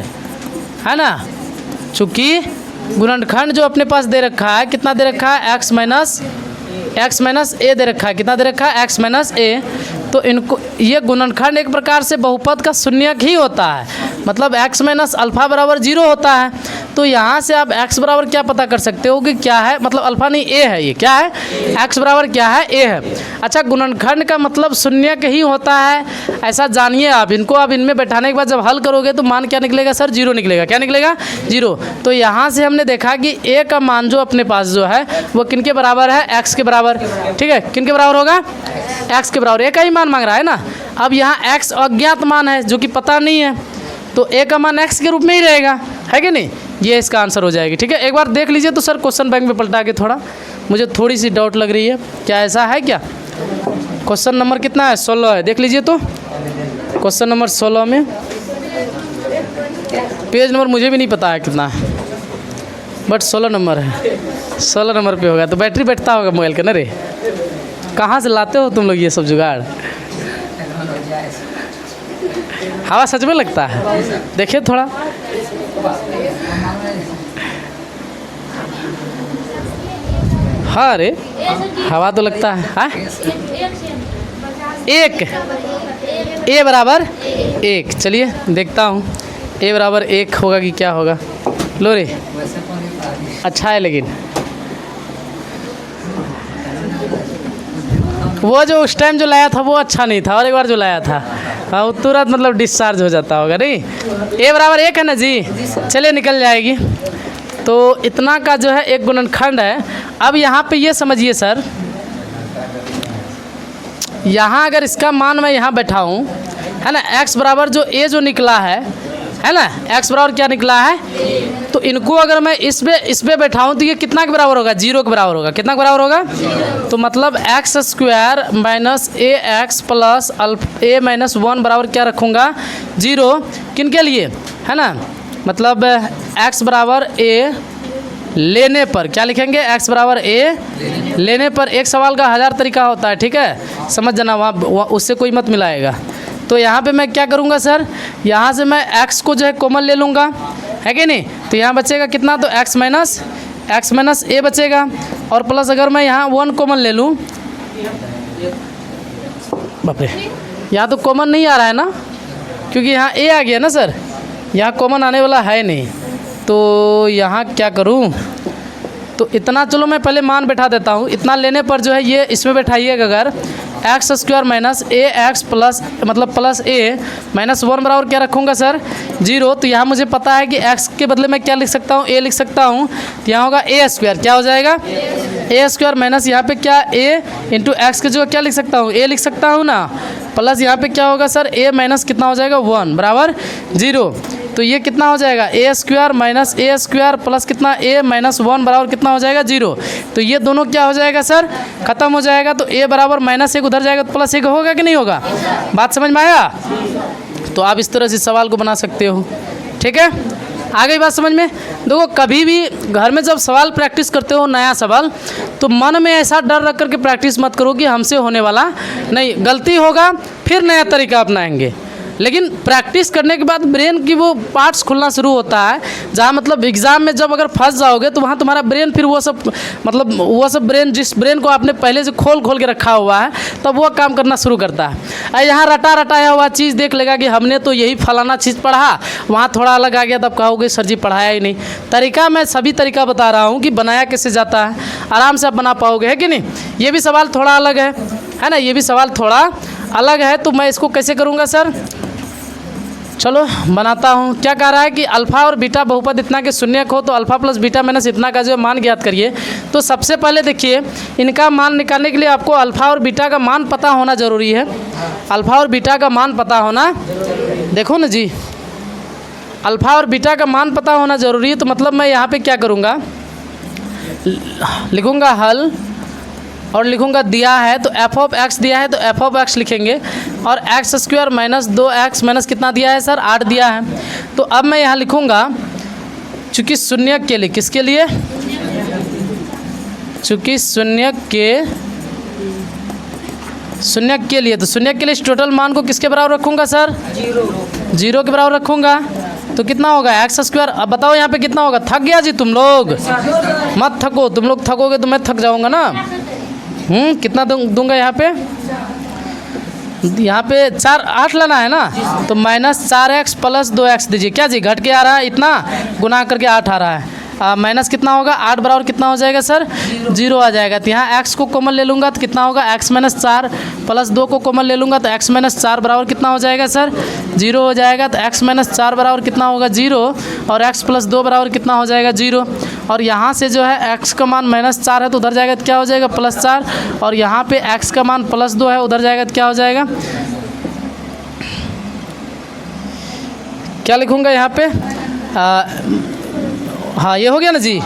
है ना, चूंकि गुणनखंड जो अपने पास दे रखा है कितना दे रखा है, एक्स माइनस ए दे रखा है, कितना दे रखा है, एक्स माइनस ए। तो इनको ये गुणनखंड एक प्रकार से बहुपद का शून्यक ही होता है, मतलब x माइनस अल्फ़ा बराबर 0 होता है। तो यहाँ से आप x बराबर क्या पता कर सकते हो कि क्या है, मतलब अल्फ़ा नहीं a है, ये क्या है, x बराबर क्या है, a है। अच्छा, गुणनखंड का मतलब शून्यक ही होता है, ऐसा जानिए आप। इनको अब इनमें बैठाने के बाद जब हल करोगे तो मान क्या निकलेगा सर, 0 निकलेगा। क्या निकलेगा, 0। तो यहाँ से हमने देखा कि a का मान जो अपने पास जो है वो किन के बराबर है, x के बराबर। ठीक है, किन के बराबर होगा, x के बराबर। a का ही मान मांग रहा है ना। अब यहाँ x अज्ञात मान है जो कि पता नहीं है, तो a का मान x के रूप में ही रहेगा, है कि नहीं। ये इसका आंसर हो जाएगी। ठीक है, एक बार देख लीजिए तो सर क्वेश्चन बैंक में पलटा के, थोड़ा मुझे थोड़ी सी डाउट लग रही है, क्या ऐसा है क्या। क्वेश्चन नंबर कितना है, 16 है, देख लीजिए तो क्वेश्चन नंबर 16 में पेज नंबर मुझे भी नहीं पता है कितना है, बट 16 नंबर है, 16 नंबर पे होगा। तो बैटरी बैठता होगा मोबाइल का ना रे, कहाँ से लाते हो तुम लोग ये सब जुगाड़। हवा सच में लगता है, देखिए थोड़ा। हाँ रे, हवा तो लगता है। हाँ, एक, ए बराबर 1। चलिए देखता हूँ ए बराबर 1 होगा कि क्या होगा। लो रे, अच्छा है, लेकिन वो जो उस टाइम जो लाया था वो अच्छा नहीं था, और एक बार जो लाया था हाँ वो तुरंत मतलब डिस्चार्ज हो जाता होगा। नहीं, ए बराबर 1 है ना जी, चलिए निकल जाएगी। तो इतना का जो है एक गुणनखंड है। अब यहाँ पे ये समझिए सर, यहाँ अगर इसका मान मैं यहाँ बैठाऊँ, है ना, x बराबर जो a जो निकला है ना, x बराबर क्या निकला है, तो इनको अगर मैं इस पे बैठाऊँ तो ये कितना के बराबर होगा, 0 के बराबर होगा। कितना के बराबर होगा, तो मतलब एक्स स्क्वायर माइनस ए एक्स प्लस ए माइनस 1 बराबर क्या रखूँगा, 0। किन के लिए, है ना, मतलब x बराबर a लेने पर क्या लिखेंगे, x बराबर a लेने पर। एक सवाल का 1000 तरीका होता है, ठीक है, समझ जाना, वहाँ उससे कोई मत मिलाएगा। तो यहाँ पे मैं क्या करूँगा सर, यहाँ से मैं x को जो है कॉमन ले लूँगा, है कि नहीं। तो यहाँ बचेगा कितना, तो x माइनस a बचेगा, और प्लस अगर मैं यहाँ 1 कॉमन ले लूँ, बाप रे, यहाँ तो कॉमन नहीं आ रहा है ना, क्योंकि यहाँ a आ गया ना सर, यहाँ कॉमन आने वाला है नहीं। तो यहाँ क्या करूँ, तो इतना चलो मैं पहले मान बैठा देता हूँ। इतना लेने पर जो है ये इसमें बैठाइएगा, अगर एक्स स्क्वायर माइनस ए एक्स प्लस मतलब प्लस ए माइनस 1 बराबर क्या रखूँगा सर, 0। तो यहाँ मुझे पता है कि x के बदले मैं क्या लिख सकता हूँ, a लिख सकता हूँ। तो यहाँ होगा ए स्क्वायर, क्या हो जाएगा, ए स्क्वायर माइनस यहाँ पे क्या a इंटू एक्स के जो क्या लिख सकता हूँ, a लिख सकता हूँ ना, प्लस यहाँ पे क्या होगा सर, a माइनस कितना हो जाएगा 1 बराबर 0। तो ये कितना हो जाएगा, ए स्क्वायर माइनस ए स्क्वायर प्लस कितना a माइनस 1 बराबर कितना हो जाएगा 0। तो ये दोनों क्या हो जाएगा सर, खत्म हो जाएगा। तो a बराबर -1 उधर जाएगा तो +1 होगा कि नहीं होगा, बात समझ में आया। तो आप इस तरह से सवाल को बना सकते हो, ठीक है, आ गई बात समझ में। देखो कभी भी घर में जब सवाल प्रैक्टिस करते हो नया सवाल, तो मन में ऐसा डर रख कर के प्रैक्टिस मत करो कि हमसे होने वाला नहीं, गलती होगा फिर नया तरीका अपनाएंगे। लेकिन प्रैक्टिस करने के बाद ब्रेन की वो पार्ट्स खुलना शुरू होता है, जहाँ मतलब एग्ज़ाम में जब अगर फंस जाओगे तो वहाँ तुम्हारा ब्रेन फिर वो सब मतलब वो सब ब्रेन जिस ब्रेन को आपने पहले से खोल के रखा हुआ है तब वो काम करना शुरू करता है। यहाँ रटाया हुआ चीज़ देख लेगा कि हमने तो यही फलाना चीज़ पढ़ा, वहाँ थोड़ा अलग आ गया, तब कहोगे सर जी पढ़ाया ही नहीं। तरीका मैं सभी तरीका बता रहा हूँ कि बनाया कैसे जाता है, आराम से आप बना पाओगे, है कि नहीं। ये भी सवाल थोड़ा अलग है ना, ये भी सवाल थोड़ा अलग है तो मैं इसको कैसे करूँगा सर? चलो बनाता हूँ। क्या कह रहा है कि अल्फ़ा और बीटा बहुपद इतना के शून्यक हो तो अल्फ़ा प्लस बीटा माइनस इतना का जो है मान ज्ञात करिए। तो सबसे पहले देखिए इनका मान निकालने के लिए आपको अल्फ़ा और बीटा का मान पता होना ज़रूरी है। अल्फ़ा और बीटा का मान पता होना, देखो ना जी, अल्फ़ा और बीटा का मान पता होना ज़रूरी है। तो मतलब मैं यहाँ पे क्या करूँगा, लिखूँगा हल और लिखूँगा दिया है तो एफ ऑफ एक्स दिया है तो एफ ऑफ एक्स लिखेंगे और x square minus 2x minus कितना दिया है सर? 8 दिया है। तो अब मैं यहाँ लिखूँगा चूँकि शून्यक के लिए, किसके लिए? चूँकि शून्यक के लिए, तो शून्यक के लिए इस टोटल मान को किसके बराबर रखूँगा सर? 0 के बराबर रखूँगा। तो कितना होगा एक्स स्क्वायर। अब बताओ यहाँ पे कितना होगा? थक गया जी तुम लोग? मत थको, तुम लोग थकोगे तो मैं थक जाऊँगा ना। कितना दूंगा यहाँ पे? यहाँ पे 8 लाना है ना, तो माइनस 4x प्लस 2x दीजिए। क्या जी घट के आ रहा है? इतना गुना करके 8 आ रहा है। माइनस कितना होगा? 8 बराबर कितना हो जाएगा सर? 0 आ जाएगा। तो यहाँ x को कॉमन ले लूँगा तो कितना होगा? x माइनस 4 प्लस 2 को कॉमन ले लूँगा तो x माइनस 4 बराबर कितना हो जाएगा सर? 0 हो जाएगा। तो x माइनस 4 बराबर कितना होगा? 0 और x प्लस 2 बराबर कितना हो जाएगा? 0। और यहाँ से जो है x का मान माइनस 4 है तो उधर जाएगा तो क्या हो जाएगा? प्लस 4। और यहाँ पे x का मान प्लस 2 है, उधर जाएगा तो क्या हो जाएगा? क्या लिखूँगा यहाँ पे? हाँ ये हो गया ना जी,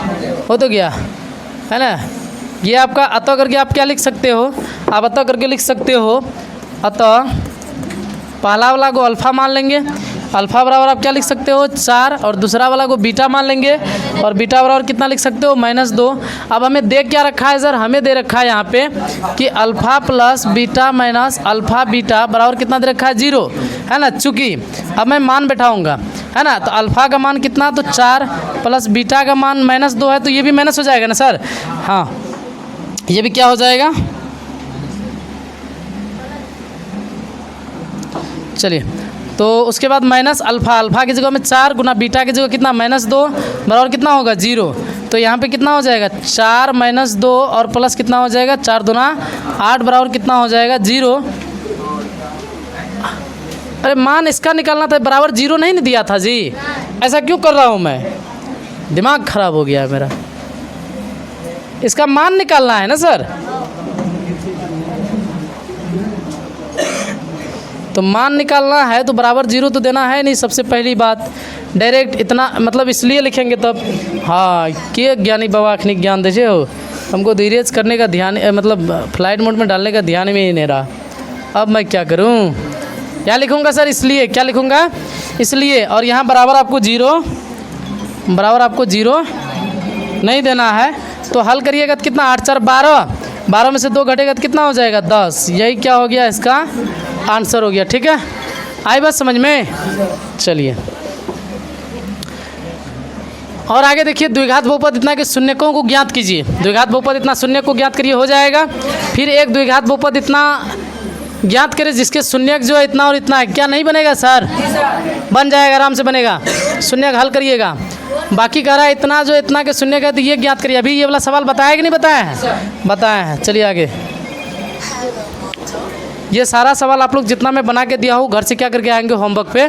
हो तो गया है ना। ये आपका अतः करके आप क्या लिख सकते हो? आप अतः करके लिख सकते हो अतः पहला वाला को अल्फ़ा मान लेंगे, अल्फ़ा बराबर आप क्या लिख सकते हो? 4, और दूसरा वाला को बीटा मान लेंगे और बीटा बराबर कितना लिख सकते हो? -2। अब हमें दे क्या रखा है सर? हमें दे रखा है यहाँ पे कि alpha plus beta minus alpha beta बराबर कितना दे रखा है? 0 है ना। चूँकि अब मैं मान बैठाऊँगा है ना, तो अल्फ़ा का मान कितना? तो 4 प्लस बीटा का मान -2 है तो ये भी माइनस हो जाएगा ना सर? हाँ ये भी क्या हो जाएगा? चलिए तो उसके बाद माइनस अल्फ़ा की जगह में 4 गुना बीटा की जगह कितना? -2 बराबर कितना होगा? 0। तो यहाँ पे कितना हो जाएगा? 4 माइनस 2 और प्लस कितना हो जाएगा? 4 दूना 8 बराबर कितना हो जाएगा? 0। अरे मान इसका निकालना था, बराबर 0 नहीं दिया था जी। ऐसा क्यों कर रहा हूँ मैं? दिमाग खराब हो गया है मेरा। इसका मान निकालना है ना सर। तो मान निकालना है तो बराबर 0 तो देना है नहीं। सबसे पहली बात डायरेक्ट इतना मतलब इसलिए लिखेंगे तब। हाँ के ज्ञानी बाबा अखनी ज्ञान दे हो, हमको धीरेज करने का ध्यान मतलब फ्लाइट मोड में डालने का ध्यान में ही नहीं रहा। अब मैं क्या करूँ? क्या लिखूँगा सर? इसलिए क्या लिखूँगा? इसलिए। और यहाँ बराबर आपको 0 नहीं देना है तो हल करिएगा तो कितना? 8 4 12 में से 2 घटेगा तो कितना हो जाएगा? 10। यही क्या हो गया? इसका आंसर हो गया। ठीक है, आई बात समझ में? चलिए और आगे देखिए, द्विघात बहुपद इतना के शून्यकों को ज्ञात कीजिए। द्विघात बहुपद इतना शून्य को ज्ञात करिए, हो जाएगा। फिर एक द्विघात बहुपद इतना ज्ञात करें जिसके शून्यक जो है इतना और इतना है। क्या नहीं बनेगा सर? बन जाएगा, आराम से बनेगा। शून्यक हल करिएगा। बाकी कह रहा है इतना जो इतना के शून्यक है तो ये ज्ञात करिए। अभी ये वाला सवाल बताया कि नहीं बताया है? बताया है। चलिए आगे। ये सारा सवाल आप लोग जितना मैं बना के दिया हूँ घर से क्या करके आएंगे? होमवर्क पे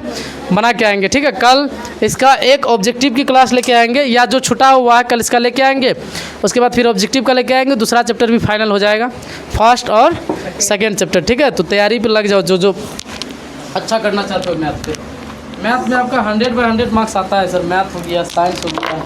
बना के आएंगे। ठीक है, कल इसका एक ऑब्जेक्टिव की क्लास लेके आएंगे, या जो छुटा हुआ है कल इसका लेके आएंगे। उसके बाद फिर ऑब्जेक्टिव का लेके आएंगे। दूसरा चैप्टर भी फाइनल हो जाएगा, फर्स्ट और सेकेंड चैप्टर। ठीक है, तो तैयारी पे लग जाओ जो अच्छा करना चाहते हो मैथ पे। मैथ में आपका 100/100 मार्क्स आता है सर। मैथ हो गया, साइंस हो गया,